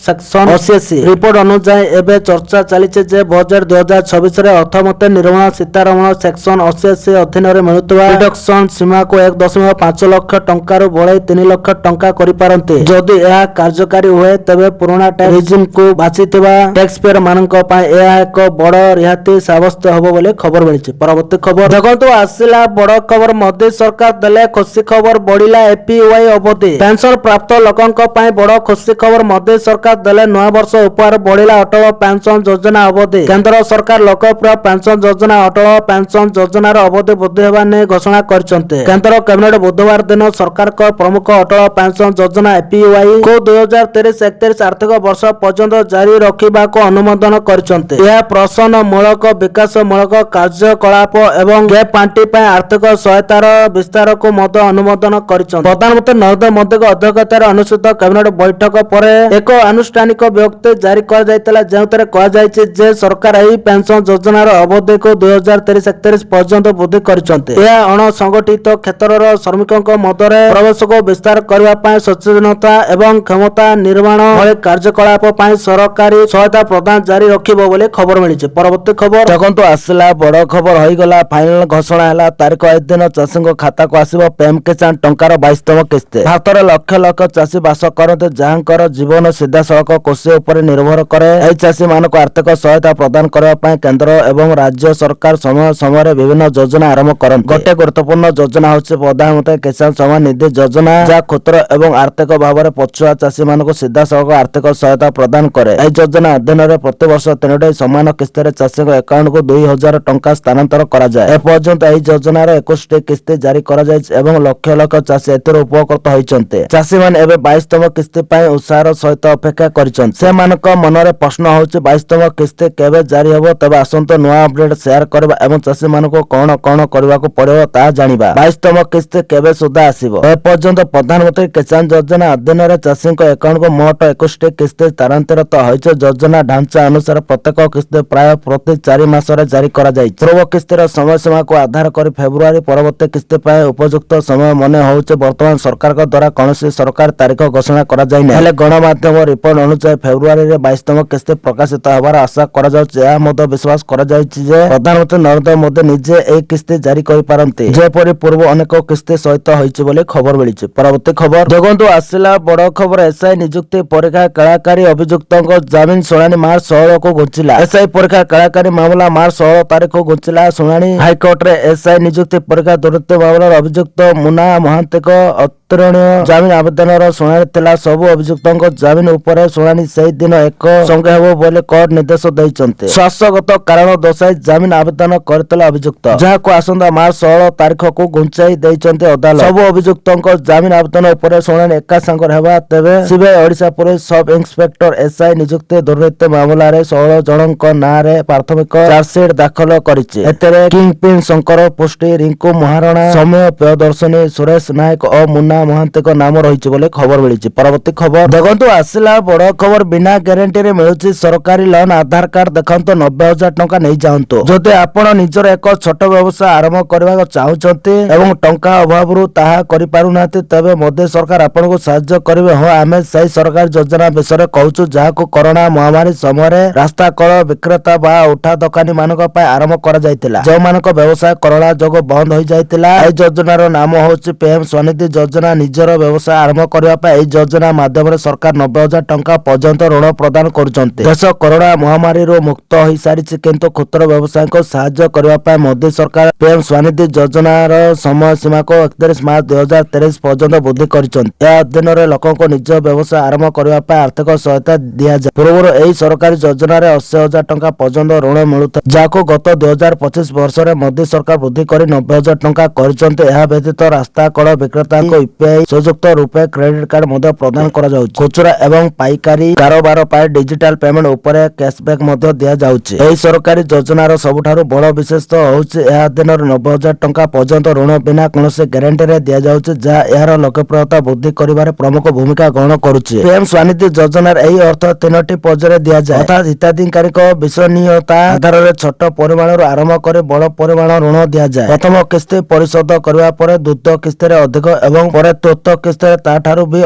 ସେକ୍ସନ 88। ରିପୋର୍ଟ ଅନୁଯାୟୀ ଏବେ ଚର୍ଚ୍ଚା ଚାଲିଛି ଯେ ବଜେଟ 2026ରେ ଅର୍ଥମନ୍ତ୍ରୀ ନିର୍ମଳା ସୀତାରମଣ ସେକ୍ସନ 88 ଅଧୀନରେ ମିଳୁଥିବା ଡିଡକ୍ସନ ସୀମାକୁ 1.5 ଲକ୍ଷ ଟଙ୍କାରୁ ବଢାଇ 3 ଲକ୍ଷ ଟଙ୍କା କରିପାରନ୍ତି। ଯଦି ଏହା କାର୍ଯ୍ୟକାରୀ ହୁଏ ତେବେ ପୁରୁଣା ଟ୍ୟାକ୍ସ ରିଜିମକୁ ବାଛିଥିବା ଟ୍ୟାକ୍ସପେୟର ମାନଙ୍କ ପାଇଁ ଏହା ଏକ ବଡ ରିହାତି ସାବ୍ୟସ୍ତ ହେବ ବୋଲି ଖବର ମିଳିଛି। ପରବର୍ତ୍ତୀ ଖବର ଦେଖନ୍ତୁ, ଆସିଲା ବଡ ଖବର। ମୋଦି ସରକାର ଦେଲେ ଖୁସି ଖବର। ବଢିଲା ଏପିୱାଇ ଅବଧି। ପେନସନ ପ୍ରାପ୍ତ ଲୋକଙ୍କ ପାଇଁ ବଡ ଖୁସି ଖବର। ମୋଦି ସରକାର ଦେଲେ ନୂଆ ବର୍ଷ ଉପହାର। ବଢିଲା ଅଟଳ ପେନସନ ଯୋଜନା ଅବଧି। କେନ୍ଦ୍ର ସରକାର ଲୋକପ୍ରିୟ ପେନସନ ଯୋଜନା ଅଟଳ ପେନସନ ଯୋଜନାର ଅବଧି ବୃଦ୍ଧି ହେବା ନେଇ ଘୋଷଣା କରିଛନ୍ତି। କେନ୍ଦ୍ର କ୍ୟାବିନେଟ ବୁଧବାର ଦିନ ସରକାରଙ୍କ ପ୍ରମୁଖ ଅଟଳ ପେନସନ ଯୋଜନା ଏପିୱାଇ କୁ 2030-31 ଆର୍ଥିକ ବର୍ଷ ପର୍ଯ୍ୟନ୍ତ ଜାରି ରଖିବାକୁ ଅନୁମୋଦନ କରିଛନ୍ତି। ଏହା ପ୍ରଶମନମୂଳକ, ବିକାଶମୂଳକ କାର୍ଯ୍ୟକଳାପ ଏବଂ ଗ୍ୟାପ ପାଣ୍ଠି ପାଇଁ ଆର୍ଥିକ ସହାୟତାର ବିସ୍ତାରକୁ ମଧ୍ୟ ଅନୁମୋଦନ କରିଛନ୍ତି। ପ୍ରଧାନମନ୍ତ୍ରୀ ନରେନ୍ଦ୍ର ମୋଦିଙ୍କ ଅଧ୍ୟକ୍ଷତାରେ ଅନୁଷ୍ଠିତ କ୍ୟାବିନେଟ ବୈଠକ ପରେ ଏକ ଆନୁଷ୍ଠାନିକ ବିଜ୍ଞପ୍ତି ଜାରି କରାଯାଇଥିଲା, ଯେଉଁଥିରେ କୁହାଯାଇଛି ଯେ ସରକାର ଏହି ପେନସନ ଯୋଜନାର ଅବଧିକୁ 2030-31 ପର୍ଯ୍ୟନ୍ତ ବୃଦ୍ଧି କରିଛନ୍ତି। ଏହା ଅଣସଂଗଠିତ କ୍ଷେତ୍ରର ଶ୍ରମିକଙ୍କ ମଧ୍ୟରେ ପ୍ରବେଶକୁ ବିସ୍ତାର କରିବା ପାଇଁ ସଚେତନତା ଏବଂ କ୍ଷମତା ନିର୍ମାଣ ଭଳି କାର୍ଯ୍ୟକଳାପ ପାଇଁ ସରକାରୀ ସହାୟତା ପ୍ରଦାନ ଜାରି ରଖିବ ବୋଲି ଖବର ମିଳିଛି। ପରବର୍ତ୍ତୀ ଖବର ଦେଖନ୍ତୁ, ଆସିଲା ବଡ ଖବର। ହୋଇଗଲା ଫାଇନାଲ ଘୋଷଣା ହେଲା ତାରିଖ। ଏହି ଦିନ ଚାଷୀଙ୍କ ଖାତାକୁ ଆସିବ ପିଏମ କିଷାନ ଟଙ୍କାର 22ତମ କିସ୍ତି। ଭାରତରେ ଲକ୍ଷ ଲକ୍ଷ ଚାଷୀ ବାସ କରନ୍ତି ଯାହାଙ୍କର ଜୀବନ ସିଧାସଳଖ କୃଷି ଉପରେ ନିର୍ଭର କରେ। ଏହି ଚାଷୀ ମାନଙ୍କୁ ଆର୍ଥିକ ସହାୟତା ପ୍ରଦାନ କରିବା ପାଇଁ କେନ୍ଦ୍ର ଏବଂ ରାଜ୍ୟ ସରକାର ସମୟ ସମୟରେ ବିଭିନ୍ନ ଯୋଜନା ଆରମ୍ଭ କରନ୍ତି। ଗୋଟିଏ ଗୁରୁତ୍ୱପୂର୍ଣ୍ଣ ଯୋଜନା ହେଉଛି ପ୍ରଧାନମନ୍ତ୍ରୀ କିଷାନ ସମ୍ମାନ ନିଧି ଯୋଜନା, ଯାହା କ୍ଷୁଦ୍ର ଏବଂ ଆର୍ଥିକ ଭାବରେ ପଛୁଆ ଚାଷୀ ମାନଙ୍କୁ ସିଧାସଳଖ ଆର୍ଥିକ ସହାୟତା ପ୍ରଦାନ କରେ। ଏହି ଯୋଜନା ଅଧୀନରେ ପ୍ରତିବର୍ଷ 3ଟି ସମାନ କିସ୍ତିରେ ଚାଷୀଙ୍କ ଆକାଉଣ୍ଟକୁ 2000 ଟଙ୍କା ସ୍ଥାନାନ୍ତର କରାଯାଏ। ଏପର୍ଯ୍ୟନ୍ତ ଏହି ଯୋଜନାର 21ଟି କିସ୍ତି ଜାରି କରାଯାଇଛି ଏବଂ ଲକ୍ଷ ଲକ୍ଷ ଚାଷୀ ଏଥିରୁ ଉପକୃତ ହୋଇଛନ୍ତି। ଚାଷୀମାନେ ଏବେ 22ତମ କିସ୍ତି ପାଇଁ ଉତ୍ସାହର ସହିତ ସହିତ ଅପେକ୍ଷା କରିଛନ୍ତି। ସେମାନଙ୍କ ମନରେ ପ୍ରଶ୍ନ ହେଉଛି 22ତମ କିସ୍ତି କେବେ ଜାରି ହେବ? ତେବେ ଆସନ୍ତୁ ନୂଆ ଅପଡେଟ୍ ସେୟାର କରିବା ଏବଂ ଚାଷୀମାନଙ୍କୁ କଣ କଣ କରିବାକୁ ପଡ଼ିବ ତାହା ଜାଣିବା। 22ତମ କିସ୍ତି କେବେ ସୁଦ୍ଧା ଆସିବ? ଏପର୍ଯ୍ୟନ୍ତ ପ୍ରଧାନମନ୍ତ୍ରୀ କିଷାନ ଯୋଜନା ଅଧୀନରେ ଚାଷୀଙ୍କ ଆକାଉଣ୍ଟକୁ ମୋଟ 21ଟି କିସ୍ତି ସ୍ଥାନାନ୍ତରିତ ହୋଇଛି। ଯୋଜନା ଢାଞ୍ଚା ଅନୁସାରେ ପ୍ରତ୍ୟେକ କିସ୍ତି ପ୍ରାୟ ପ୍ରତି 4 ମାସରେ ଜାରି କରାଯାଇଛି। ପୂର୍ବ କିସ୍ତିର ସମୟସୀମାକୁ ଆଧାର କରି ଫେବୃଆରୀ ପରବର୍ତ୍ତୀ କିସ୍ତି ପାଇଁ ଉପଯୁକ୍ତ ସମୟ ମନେ ହେଉଛି। ବର୍ତ୍ତମାନ ସରକାରଙ୍କ ଦ୍ୱାରା କୌଣସି ସରକାରୀ ତାରିଖ ଘୋଷଣା କରାଯାଇନାହିଁ, ହେଲେ ଗଣମାଧ୍ୟମ ରିପୋର୍ଟ ଅନୁଯାୟୀ ଫେବୃଆରୀରେ 22ତମ କିସ୍ତି ପ୍ରକାଶିତ ହେବାର ଆଶା କରାଯାଉଛି। ଏହା ମଧ୍ୟ ବିଶ୍ୱାସ କରାଯାଉଛି ଯେ ପ୍ରଧାନମନ୍ତ୍ରୀ ନରେନ୍ଦ୍ର ମୋଦି ନିଜେ ଏହି କିସ୍ତି ଜାରି କରିପାରନ୍ତି, ଯେପରି ପୂର୍ବ ଅନେକ କିସ୍ତି ସହିତ ହୋଇଛି ବୋଲି ଖବର ମିଳିଛି। ପରବର୍ତ୍ତୀ ଖବର ଦେଖନ୍ତୁ, ଆସିଲା ବଡ଼ ଖବର। ଏସ୍ଆଇ ନିଯୁକ୍ତି ପରୀକ୍ଷା କେଳାକାରୀ ଅଭିଯୁକ୍ତଙ୍କ ଜାମିନ ଶୁଣାଣି ମାର୍ଚ୍ଚ 16କୁ ଘୁଞ୍ଚିଲା। ଏସ୍ଆଇ ପରୀକ୍ଷା କେଳାକାରୀ ମାମଲା ମାର୍ଚ୍ଚ 16 ତାରିଖକୁ ଘୁଞ୍ଚିଲା। ଶୁଣାଣି ହାଇକୋର୍ଟରେ ଏସ୍ଆଇ ନିଯୁକ୍ତି ପରୀକ୍ଷା ଦୁର୍ନୀତି ମାମଲାର ଅଭିଯୁକ୍ତ ମୁନା ମହାନ୍ତିଙ୍କ ଅତୁଳନୀୟ ଜାମିନ ଆବେଦନର ଶୁଣାଣି ଥିଲା। ସବୁ ଅଭିଯୁକ୍ତଙ୍କ ଜାମିନ ଉପରେ ଶୁଣାଣି ସେହି ଦିନ ଏକ ସଙ୍ଗେ ହେବ ବୋଲି କୋର୍ଟ ନିର୍ଦ୍ଦେଶ ଦେଇଛନ୍ତି। ଶ୍ୱାସଗତ କାରଣ ଦର୍ଶାଇ ଜାମିନ ଆବେଦନ କରିଥିଲେ ଅଭିଯୁକ୍ତ, ଯାହାକୁ ଆସନ୍ତା ମାର୍ଚ୍ଚ 16 ତାରିଖକୁ ଘୁଞ୍ଚାଇ ଦେଇଛନ୍ତି ଅଦାଲତ। ସବୁ ଅଭିଯୁକ୍ତଙ୍କ ଜାମିନ ଆବେଦନ ଉପରେ ଶୁଣାଣି ଏକା ସାଙ୍ଗରେ ହେବା। ତେବେ CBI Odisha police sub inspector SI ନିଯୁକ୍ତି ଦୁର୍ନୀତି ମାମଲାରେ 16 ଜଣଙ୍କ ନାଁରେ ପ୍ରାଥମିକ ଚାର୍ଜସିଟ୍ ଦାଖଲ କରିଛି। ଏଥିରେ କିଙ୍ଗପିନ୍ ଶଙ୍କର ପୃଷ୍ଟି, ରିଙ୍କୁ ମହାରଣା, ସୌମ୍ୟ ପ୍ରିୟଦର୍ଶିନୀ, ସୁରେଶ ନାୟକ ଓ ମୁନା ମହାନ୍ତିଙ୍କ ନାମ ରହିଛି ବୋଲି ଖବର ମିଳିଛି। ପରବର୍ତ୍ତୀ ଖବର ଦେଖନ୍ତୁ, ଆସିଲା ବଡ଼ ଖବର। ବିନା ଗ୍ୟାରେଣ୍ଟିରେ ମିଳୁଛି ସରକାରୀ ଲୋନ୍। ଆଧାର କାର୍ଡ ଦେଖାନ୍ତୁ, 90,000 ଟଙ୍କା ନେଇଯାଆନ୍ତୁ। ଯଦି ଆପଣ ନିଜର ଏକ ଛୋଟ ବ୍ୟବସାୟ ଆରମ୍ଭ କରିବାକୁ ଚାହୁଁଛନ୍ତି ଏବଂ ଟଙ୍କା ଅଭାବରୁ ତାହା କରିପାରୁନାହାନ୍ତି, ତେବେ ମୋଦି ସରକାର ଆପଣଙ୍କୁ ସାହାଯ୍ୟ କରିବେ। ହଁ, ଆମେ ସେହି ସରକାରୀ ଯୋଜନା ବିଷୟରେ କହୁଛୁ, ଯାହାକୁ କରୋନା ମହାମାରୀ ସମୟରେ ରାସ୍ତାକଡ଼ ବିକ୍ରେତା ବା ଉଠା ଦୋକାନୀ ମାନଙ୍କ ପାଇଁ ଆରମ୍ଭ କରାଯାଇଥିଲା, ଯେଉଁମାନଙ୍କ ବ୍ୟବସାୟ କରୋନା ଯୋଗୁଁ ବନ୍ଦ ହୋଇଯାଇଥିଲା। ଏହି ଯୋଜନାର ନାମ ହେଉଛି ପିଏମ୍ ସ୍ୱନିଧି ଯୋଜନା। ନିଜର ବ୍ୟବସାୟ ଆରମ୍ଭ କରିବା ପାଇଁ ଏହି ଯୋଜନା ମାଧ୍ୟମରେ ସରକାର 90,000 ଟଙ୍କା ପର୍ଯ୍ୟନ୍ତ ଋଣ ପ୍ରଦାନ କରୁଛନ୍ତି। ଦେଶ କରୋନା ମହାମାରୀରୁ ମୁକ୍ତ ହୋଇସାରିଛି, କିନ୍ତୁ କ୍ଷୁଦ୍ର ବ୍ୟବସାୟୀଙ୍କୁ ସାହାଯ୍ୟ କରିବା ପାଇଁ ମୋଦି ସରକାର ପିଏମ୍ ସ୍ୱନିଧି ଯୋଜନାର ସମୟ ସୀମାକୁ 31 ମାର୍ଚ୍ଚ 2023 ପର୍ଯ୍ୟନ୍ତ ବୃଦ୍ଧି କରିଛନ୍ତି। ଏହା ଅଧୀନରେ ଲୋକଙ୍କୁ ନିଜ ବ୍ୟବସାୟ ଆରମ୍ଭ କରିବା ପାଇଁ ଆର୍ଥିକ ସହାୟତା ଦିଆଯାଏ। ପୂର୍ବରୁ ଏହି ସରକାରୀ ଯୋଜନାରେ 80,000 ଟଙ୍କା ପର୍ଯ୍ୟନ୍ତ ଋଣ ମିଳୁଥିଲା, ଯାହାକୁ ଗତ 2025 ବର୍ଷରେ ମୋଦି ସରକାର ବୃଦ୍ଧି କରି 90,000 ଟଙ୍କା କରିଛନ୍ତି। ଏହା ବ୍ୟତୀତ ରାସ୍ତାକଡ଼ ବିକ୍ରେତାଙ୍କୁ ୟୁପିଆଇ ସଂଯୁକ୍ତ ରୂପେ କ୍ରେଡିଟ୍ କାର୍ଡ ମଧ୍ୟ ପ୍ରଦାନ କରାଯାଉଛି। ଖୁଚୁରା ଏବଂ ପାଇକାରୀ କାରବାର ପାଇଁ ଡିଜିଟାଲ ପେମେଣ୍ଟ ଉପରେ କ୍ୟାଶବ୍ୟାକ୍ ମଧ୍ୟ ଦିଆଯାଉଛି। ଏହି ସରକାରୀ ଯୋଜନାର ସବୁଠାରୁ ବଡ଼ ବିଶେଷତ୍ୱ ହେଉଛି ଏହା ଅଧୀନରେ 90,000 ଟଙ୍କା ପର୍ଯ୍ୟନ୍ତ ଋଣ ବିନା କୌଣସି ଗ୍ୟାରେଣ୍ଟିରେ ଦିଆଯାଉଛି, ଯାହା ଏହାର ଲୋକପ୍ରିୟତା ବୃଦ୍ଧି କରିବାରେ ପ୍ରମୁଖ ଭୂମିକା ଗ୍ରହଣ କରୁଛି। ପିଏମ୍ ସ୍ୱନିଧି ଯୋଜନାର ଏହି ଅର୍ଥ 3ଟି ପର୍ଯ୍ୟାୟରେ ଦିଆଯାଏ, ଅର୍ଥାତ୍ ହିତାଧିକାରୀଙ୍କ ବିଶ୍ୱନୀୟତା ଆଧାରରେ ଛୋଟ ପରିମାଣରୁ ଆରମ୍ଭ କରି ବଡ଼ ପରିମାଣ ଋଣ ଦିଆଯାଏ। ପ୍ରଥମ କିସ୍ତି ପରିଶୋଧ କରିବା ପରେ ଦ୍ୱିତୀୟ କିସ୍ତିରେ ଅଧିକ ଏବଂ ପରେ ତୃତୀୟ କିସ୍ତିରେ ତାଠାରୁ ବି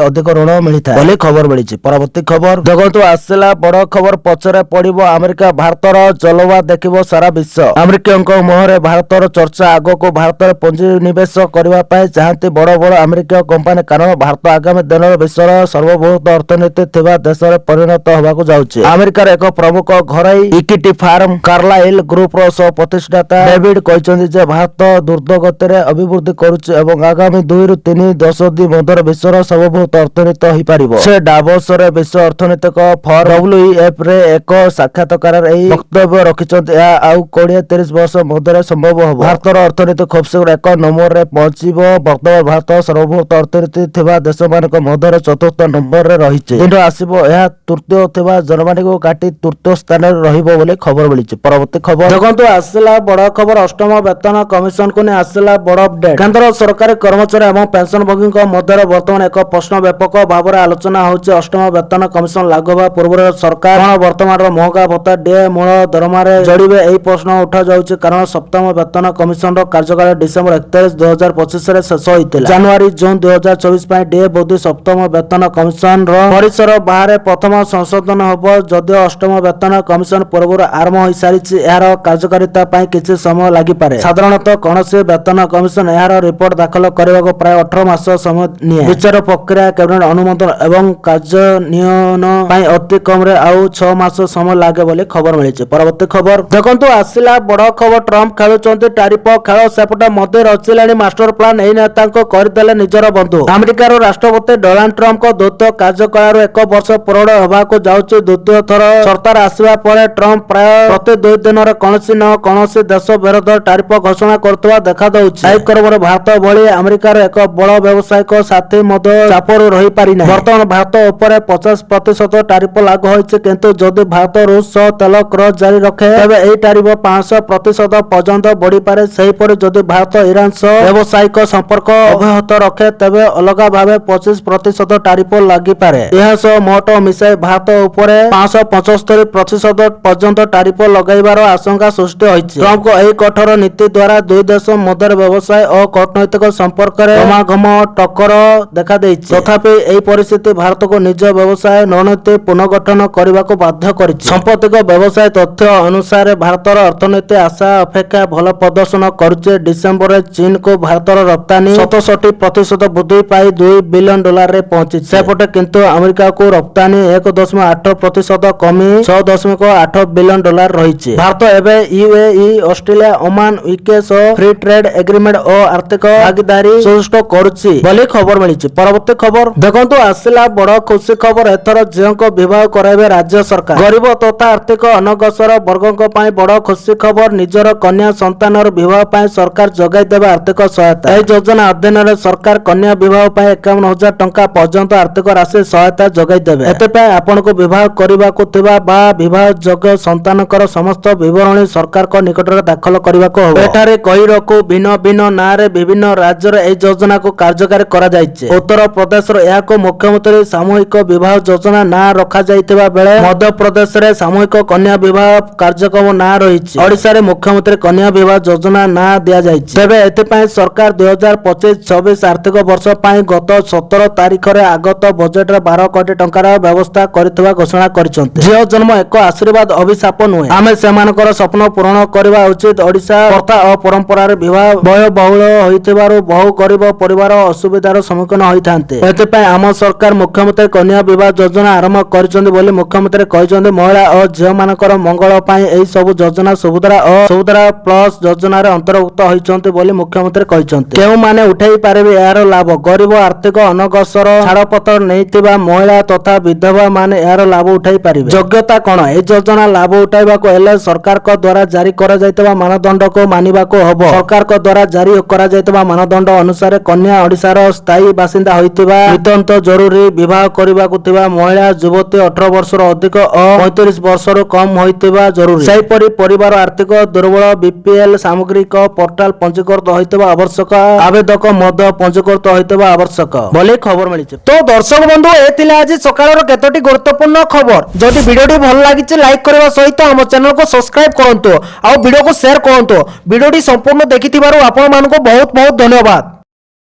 ଅଧିକ ଋଣ ମିଳିଥାଏ ବୋଲି ଖବର ମିଳିଛି। ପରବର୍ତ୍ତୀ ଖବର ଦେଖନ୍ତୁ, ଆସିଲା ବଡ଼ ଖବର। ପଛରେ ପଡ଼ିବ ଆମେରିକା, ଭାରତର ଜଲବା ଦେଖିବ ସାରା ବିଶ୍ୱ। ଆମେରିକୀୟଙ୍କ ମୁହଁରେ ଭାରତର ଚର୍ଚ୍ଚା। ଆଗକୁ ଭାରତରେ ପୁଞ୍ଜି ନିବେଶ କରିବା ପାଇଁ ଚାହାନ୍ତି ବଡ଼ ବଡ଼ ଆମେରିକୀୟ କମ୍ପାନୀ, କାରଣ ଭାରତ ଆଗାମୀ ଦିନରେ ବିଶ୍ୱର ସର୍ବବୃହତ ଅର୍ଥନୀତି ଥିବା ଦେଶରେ ପରିଣତ ହେବାକୁ ଯାଉଛି। ଆମେରିକାର ଏକ ପ୍ରମୁଖ ଘରୋଇ ଇକ୍ୱିଟି ଫାର୍ମ କାର୍ଲାଇଲ୍ ଗ୍ରୁପର ସହ ପ୍ରତିଷ୍ଠାତା ଡେଭିଡ୍ କହିଛନ୍ତି ଯେ ଭାରତ ଦ୍ରୁତଗତିରେ ଅଭିବୃଦ୍ଧି କରୁଛି ଏବଂ ଆଗାମୀ 2ରୁ 3 ଦଶନ୍ଧି ମଧ୍ୟରେ ବିଶ୍ୱର ସର୍ବବୃହତ ଅର୍ଥନୀତି ହୋଇପାରିବ। ସେ ଡାଭୋସରେ ବିଶ୍ୱ ଅର୍ଥନୈତିକ ଫୋରମ WEF ରେ ଏକ ସାକ୍ଷାତକାରରେ ଏହି ବକ୍ତବ୍ୟ ରଖିଛନ୍ତି। ଏହା ଆଉ 20-30 ବର୍ଷ ମଧ୍ୟରେ ସମ୍ଭବ ହେବ। ଭାରତର ଅର୍ଥନୀତି ଖୁବ୍ ଶୀଘ୍ର 1 ନମ୍ବରରେ ପହଞ୍ଚିବ। ବର୍ତ୍ତମାନ ଭାରତ ସର୍ବବୃହତ ଅର୍ଥନୀତି ଥିବା ଦେଶମାନଙ୍କ ମଧ୍ୟରେ 4ର୍ଥ ନମ୍ବରରେ ରହିଛି। ଦିନ ଆସିବ ଏହା ତୃତୀୟ ଥିବା ଜର୍ମାନୀକୁ କାଟି ତୃତୀୟ ସ୍ଥାନରେ ରହିବ ବୋଲି ଖବର ମିଳିଛି। ପରବର୍ତ୍ତୀ ଖବର ଦେଖନ୍ତୁ, ଆସିଲା ବଡ଼ ଖବର। ଅଷ୍ଟମ ବେତନ କମିଶନକୁ ନେଇ ଆସିଲା ବଡ଼ ଅପଡେଟ୍। କେନ୍ଦ୍ର ସରକାରୀ କର୍ମଚାରୀ ଏବଂ ପେନ୍ସନଭୋଗୀଙ୍କ ମଧ୍ୟରେ ବର୍ତ୍ତମାନ ଏକ ପ୍ରଶ୍ନ ବ୍ୟାପକ ଭାବରେ ଆଲୋଚନା ହେଉଛି। ଅଷ୍ଟମ ବେତନ କମିଶନ ଲାଗୁ ହେବା ପୂର୍ବରୁ ସରକାର କଣ ବର୍ତ୍ତମାନର ମହଙ୍ଗା ଭତ୍ତା ଡିଏ ମୂଳ ଦରମାରେ ଯୋଡ଼ିବେ? ଏହି ପ୍ରଶ୍ନ ଉଠାଯାଉଛି, କାରଣ ସପ୍ତମ ବେତନ କମିଶନର କାର୍ଯ୍ୟକାଳ ଡିସେମ୍ବର 31, 2025ରେ ଶେଷ ହୋଇଥିଲା। ଜାନୁଆରୀ-ଜୁନ୍ 2024 ପାଇଁ ଡିଏ ବୃଦ୍ଧି ସପ୍ତମ ବେତନ କମିଶନର ପରିସର ବାହାରେ ପ୍ରଥମ ସଂଶୋଧନ ହେବ। ଯଦିଓ ଅଷ୍ଟମ ବେତନ କମିଶନ ପୂର୍ବରୁ ଆରମ୍ଭ ହୋଇସାରିଛି, ଏହାର କାର୍ଯ୍ୟକାରିତା ପାଇଁ କିଛି ସମୟ ଲାଗିପାରେ। ସାଧାରଣତଃ କୌଣସି ବେତନ କମିଶନ ଏହାର ରିପୋର୍ଟ ଦାଖଲ କରିବାକୁ ପ୍ରାୟ 18 ମାସ ସମୟ ନିଏ। ବିଚାର ପ୍ରକ୍ରିୟା, କ୍ୟାବିନେଟ୍ ଅନୁମୋଦନ ଏବଂ କାର୍ଯ୍ୟାନ୍ୱୟନ ପାଇଁ ଅତି କମରେ ଆଉ 6 ମାସ ସମୟ ଲାଗେ ବୋଲି ଖବର ମିଳିଛି। ପରବର୍ତ୍ତୀ ଖବର ଦେଖନ୍ତୁ, ଆସିଲା ବଡ଼ ଖବର। ଟ୍ରମ୍ପ ଖେଳୁଛନ୍ତି ଟାରିଫ ଖେଳ, ସେପଟେ ମୋଦି ରଚିଲେଣି ମାଷ୍ଟର ପ୍ଲାନ। ଏହି ନେତାଙ୍କୁ କରିଦେଲେ ନିଜର ବନ୍ଧୁ। ଆମେରିକାର ରାଷ୍ଟ୍ରପତି ଡୋନାଲ୍ଡ ଟ୍ରମ୍ପଙ୍କ ଦ୍ୱିତୀୟ କାର୍ଯ୍ୟକାଳରୁ 1 ବର୍ଷ ପୂରଣ ହେବାକୁ ଯାଉଛି। ଦ୍ୱିତୀୟ ଥର ସତ୍ତାରେ ଆସିବା ପରେ ଟ୍ରମ୍ପ ପ୍ରାୟ ପ୍ରତି 2 ଦିନରେ କୌଣସି ନ କୌଣସି ଦେଶ ବିରୋଧରେ ଟାରିଫ ଘୋଷଣା କରୁଥିବା ଦେଖାଦେଉଛି। ଏହି କ୍ରମରେ ଭାରତ ଭଳି ଆମେରିକାର ଏକ ବଡ଼ ବ୍ୟବସାୟିକ ସାଥୀ ମଧ୍ୟ ଚାପରୁ ରହିପାରି ନାହିଁ। ବର୍ତ୍ତମାନ ଭାରତ ଉପରେ 50% ଟାରିଫ ଲାଗୁ ହୋଇଛି, କିନ୍ତୁ ଯଦି ଭାରତ ରୁଷ ସହ ତେଲ କ୍ରୟ ଜାରି ରଖେ ତେବେ ଏହି ଟାରିଫ 500% ପର୍ଯ୍ୟନ୍ତ ବଢିପାରେ। ସେହିପରି ଯଦି ଭାରତ ଇରାନ ସହ ବ୍ୟବସାୟିକ ସମ୍ପର୍କ ଅବ୍ୟାହତ ରଖେ ତେବେ ଅଲଗା ଭାବେ 25% ଟାରିଫ ଲାଗିପାରେ। ଏହା ସହ ମୋଟ ମିଶାଇ ଭାରତ ଉପରେ 575% ପର୍ଯ୍ୟନ୍ତ ଟାରିଫ ଲଗାଇବାର ଆଶଙ୍କା ସୃଷ୍ଟି ହୋଇଛି। ଟ୍ରମ୍ପଙ୍କ ଏହି କଠୋର ନୀତି ଦ୍ୱାରା ଦୁଇ ଦେଶ ମଧ୍ୟରେ ବ୍ୟବସାୟ ଓ କୂଟନୈତିକ ସମ୍ପର୍କରେ ଘମାଘମ ଟକ୍କର ଦେଖାଦେଇଛି। ତଥାପି ଏହି ପରିସ୍ଥିତି ଭାରତକୁ ନିଜ ବ୍ୟବସାୟ ରଣନୀତି ପୁନର୍ଗଠନ କରିବାକୁ ବାଧ୍ୟ କରିଛି। ସାମ୍ପ୍ରତିକ ବ୍ୟବସାୟ ତଥ୍ୟ ଅନୁସାରେ ଭାରତର ଅର୍ଥନୀତି ଆଶା ଅପେକ୍ଷା ଭଲ ପ୍ରଦର୍ଶନ କରୁଛି। ଡିସେମ୍ବରରେ ଚୀନକୁ ଭାରତର ରପ୍ତାନୀ 67% ବୃଦ୍ଧି ପାଇ $2 ବିଲିୟନ ରେ ପହଞ୍ଚିଛି। ସେପଟେ କିନ୍ତୁ ଆମେରିକାକୁ ରପ୍ତାନୀ 1.8% କମି $6.8 ବିଲିୟନ ରହିଛି। ଭାରତ ଏବେ ୟୁଏଇ, ଅଷ୍ଟ୍ରେଲିଆ, ଓମାନ, ୟୁକେ ସହ ଫ୍ରି ଟ୍ରେଡ୍ ଏଗ୍ରିମେଣ୍ଟ ଓ ଆର୍ଥିକ ଭାଗିଦାରୀ ସୁଦୃଢ଼ କରୁଛି ବୋଲି ଖବର ମିଳିଛି। ପରବର୍ତ୍ତୀ ଖବର ଦେଖନ୍ତୁ, ଆସିଲା ବଡ ଖୁସି ଖବର। ଏଥର ଝିଅଙ୍କ ବିବାହ କରାଇବେ ରାଜ୍ୟ ସରକାର। ଗରିବ ତଥା ଆର୍ଥିକ ଅନଗ୍ରସର ବର୍ଗଙ୍କ ପାଇଁ ବଡ ଖୁସି ଖବର। ନିଜର କନ୍ୟା ସନ୍ତାନର ବିବାହ ପାଇଁ ସରକାର ଯୋଗାଇ ଦେବେ ଆର୍ଥିକ ସହାୟତା। ଏହି ଯୋଜନା ଅଧୀନରେ ସରକାର କନ୍ୟା ବିବାହ ପାଇଁ 51,000 ଟଙ୍କା ପର୍ଯ୍ୟନ୍ତ ଆର୍ଥିକ ରାଶି ସହାୟତା ଯୋଗାଇ ଦେବେ। ଏଥିପାଇଁ ଆପଣଙ୍କୁ ବିବାହ କରିବାକୁ ଥିବା ବା ବିବାହ ଯୋଗ୍ୟ ସନ୍ତାନଙ୍କର ସମସ୍ତ ବିବରଣୀ ସରକାରଙ୍କ ନିକଟରେ ଦାଖଲ କରିବାକୁ ହେବ। ଏଠାରେ କଇରକୁ ଭିନ୍ନ ଭିନ୍ନ ନାଁରେ ବିଭିନ୍ନ ରାଜ୍ୟରେ ଏହି ଯୋଜନାକୁ କାର୍ଯ୍ୟକାରୀ କରାଯାଇଛି। ଉତ୍ତର ପ୍ରଦେଶର ଏହାକୁ ମୁଖ୍ୟମନ୍ତ୍ରୀ ସାମୂହିକ ବିବାହ ଯୋଜନା ନାଁ ରଖାଯାଇଥିବା ବେଳେ ମଧ୍ୟପ୍ରଦେଶରେ ସାମୂହିକ କନ୍ୟା ବିବାହ କାର୍ଯ୍ୟକ୍ରମ ନାଁ ରହିଛି। ଓଡ଼ିଶାରେ ମୁଖ୍ୟମନ୍ତ୍ରୀ କନ୍ୟା ବିବାହ ଯୋଜନା ନାଁ ଦିଆଯାଇଛି। ତେବେ ଏଥିପାଇଁ ସରକାର 2025-26 ଆର୍ଥିକ ବର୍ଷ ପାଇଁ ଗତ 17 ତାରିଖରେ ଆଗତ ବଜେଟରେ 12 କୋଟି ଟଙ୍କାର ବ୍ୟବସ୍ଥା କରିଥିବା ଘୋଷଣା କରିଛନ୍ତି। ଝିଅ ଜନ୍ମ ଏକ ଆଶୀର୍ବାଦ, ଅଭିଶାପ ନୁହେଁ। ଆମେ ସେମାନଙ୍କର ସ୍ୱପ୍ନ ପୂରଣ କରିବା ଉଚିତ। ଓଡ଼ିଶା ପ୍ରଥା ଓ ପରମ୍ପରାରେ ବିବାହ ବ୍ୟୟବହୁଳ ହୋଇଥିବାରୁ ବହୁ ଗରିବ ପରିବାର ଅସୁବିଧାର ସମ୍ମୁଖୀନ ହୋଇଥାନ୍ତି। ଏଥିପାଇଁ ଆମ ସରକାର ମୁଖ୍ୟମନ୍ତ୍ରୀ କନ୍ୟା ବିବାହ ଯୋଜନା ଆରମ୍ଭ କରିଛନ୍ତି ବୋଲି ମୁଖ୍ୟମନ୍ତ୍ରୀ କହିଛନ୍ତି। ମହିଳା ଓ ଝିଅମାନଙ୍କର ମଙ୍ଗଳ ପାଇଁ ଏହି ସବୁ ଯୋଜନା ସୁଭଦ୍ରା ଓ ସୁଭଦ୍ରା ପ୍ଲସ୍ ଯୋଜନାରେ ଅନ୍ତର୍ଭୁକ୍ତ ହୋଇଛନ୍ତି ବୋଲି ମୁଖ୍ୟମନ୍ତ୍ରୀ କହିଛନ୍ତି। କେଉଁମାନେ ଉଠାଇ ପାରିବେ ଏହାର ଲାଭ? ଗରିବ, ଆର୍ଥିକ ଅନଗ୍ରସର, ଛାଡ଼ପତ୍ର ନେଇଥିବା ମହିଳା ତଥା ବିଧବା ମାନେ ଏହାର ଲାଭ ଉଠାଇ ପାରିବେ। ଯୋଗ୍ୟତା କ'ଣ? ଏହି ଯୋଜନା ଲାଭ ଉଠାଇବାକୁ ହେଲେ ସରକାରଙ୍କ ଦ୍ୱାରା ଜାରି କରାଯାଇଥିବା ମାନଦଣ୍ଡକୁ ମାନିବାକୁ ହେବ। ସରକାରଙ୍କ ଦ୍ୱାରା ଜାରି କରାଯାଇଥିବା ମାନଦଣ୍ଡ ଅନୁସାରେ କନ୍ୟା ଓଡ଼ିଶାର ସ୍ଥାୟୀ ବାସିନ୍ଦା ହୋଇଥିବା, ନିତାନ୍ତ ଜରୁରୀ, ବିବାହ କରିବାକୁ ଥିବା ମହିଳା, ଯୁବତୀ, 18 ବର୍ଷରୁ ଅଧିକ ଓ 35 ବର୍ଷରୁ କମ୍ ହୋଇଥିବା ଜରୁରୀ। ସେହିପରି ପରିବାର ଆର୍ଥିକ ଦୁର୍ବଳ, ବିପିଏଲ୍, ସାମଗ୍ରିକ ପୋର୍ଟାଲ ପଞ୍ଜୀକୃତ ହୋଇଥିବା ଆବଶ୍ୟକ, ଆବେଦକ ମଧ୍ୟ ପଞ୍ଜୀକୃତ ହୋଇଥିବା ଆବଶ୍ୟକ ବୋଲି ଖବର ମିଳିଛି। ତ ଦର୍ଶକ ବନ୍ଧୁ, ଏ ଥିଲା ଆଜି ସକାଳର କେତୋଟି ଗୁରୁତ୍ୱପୂର୍ଣ୍ଣ ଖବର। ଯଦି ଭିଡ଼ିଓଟି ଭଲ ଲାଗିଛି ଲାଇକ୍ କରିବା ସହିତ ଆମ ଚ୍ୟାନେଲକୁ ସବସ୍କ୍ରାଇବ କରନ୍ତୁ ଆଉ ଭିଡ଼ିଓକୁ ସେୟାର କରନ୍ତୁ। ଭିଡ଼ିଓଟି ସମ୍ପୂର୍ଣ୍ଣ ଦେଖିଥିବାରୁ ଆପଣମାନଙ୍କୁ ବହୁତ ବହୁତ ଧନ୍ୟବାଦ।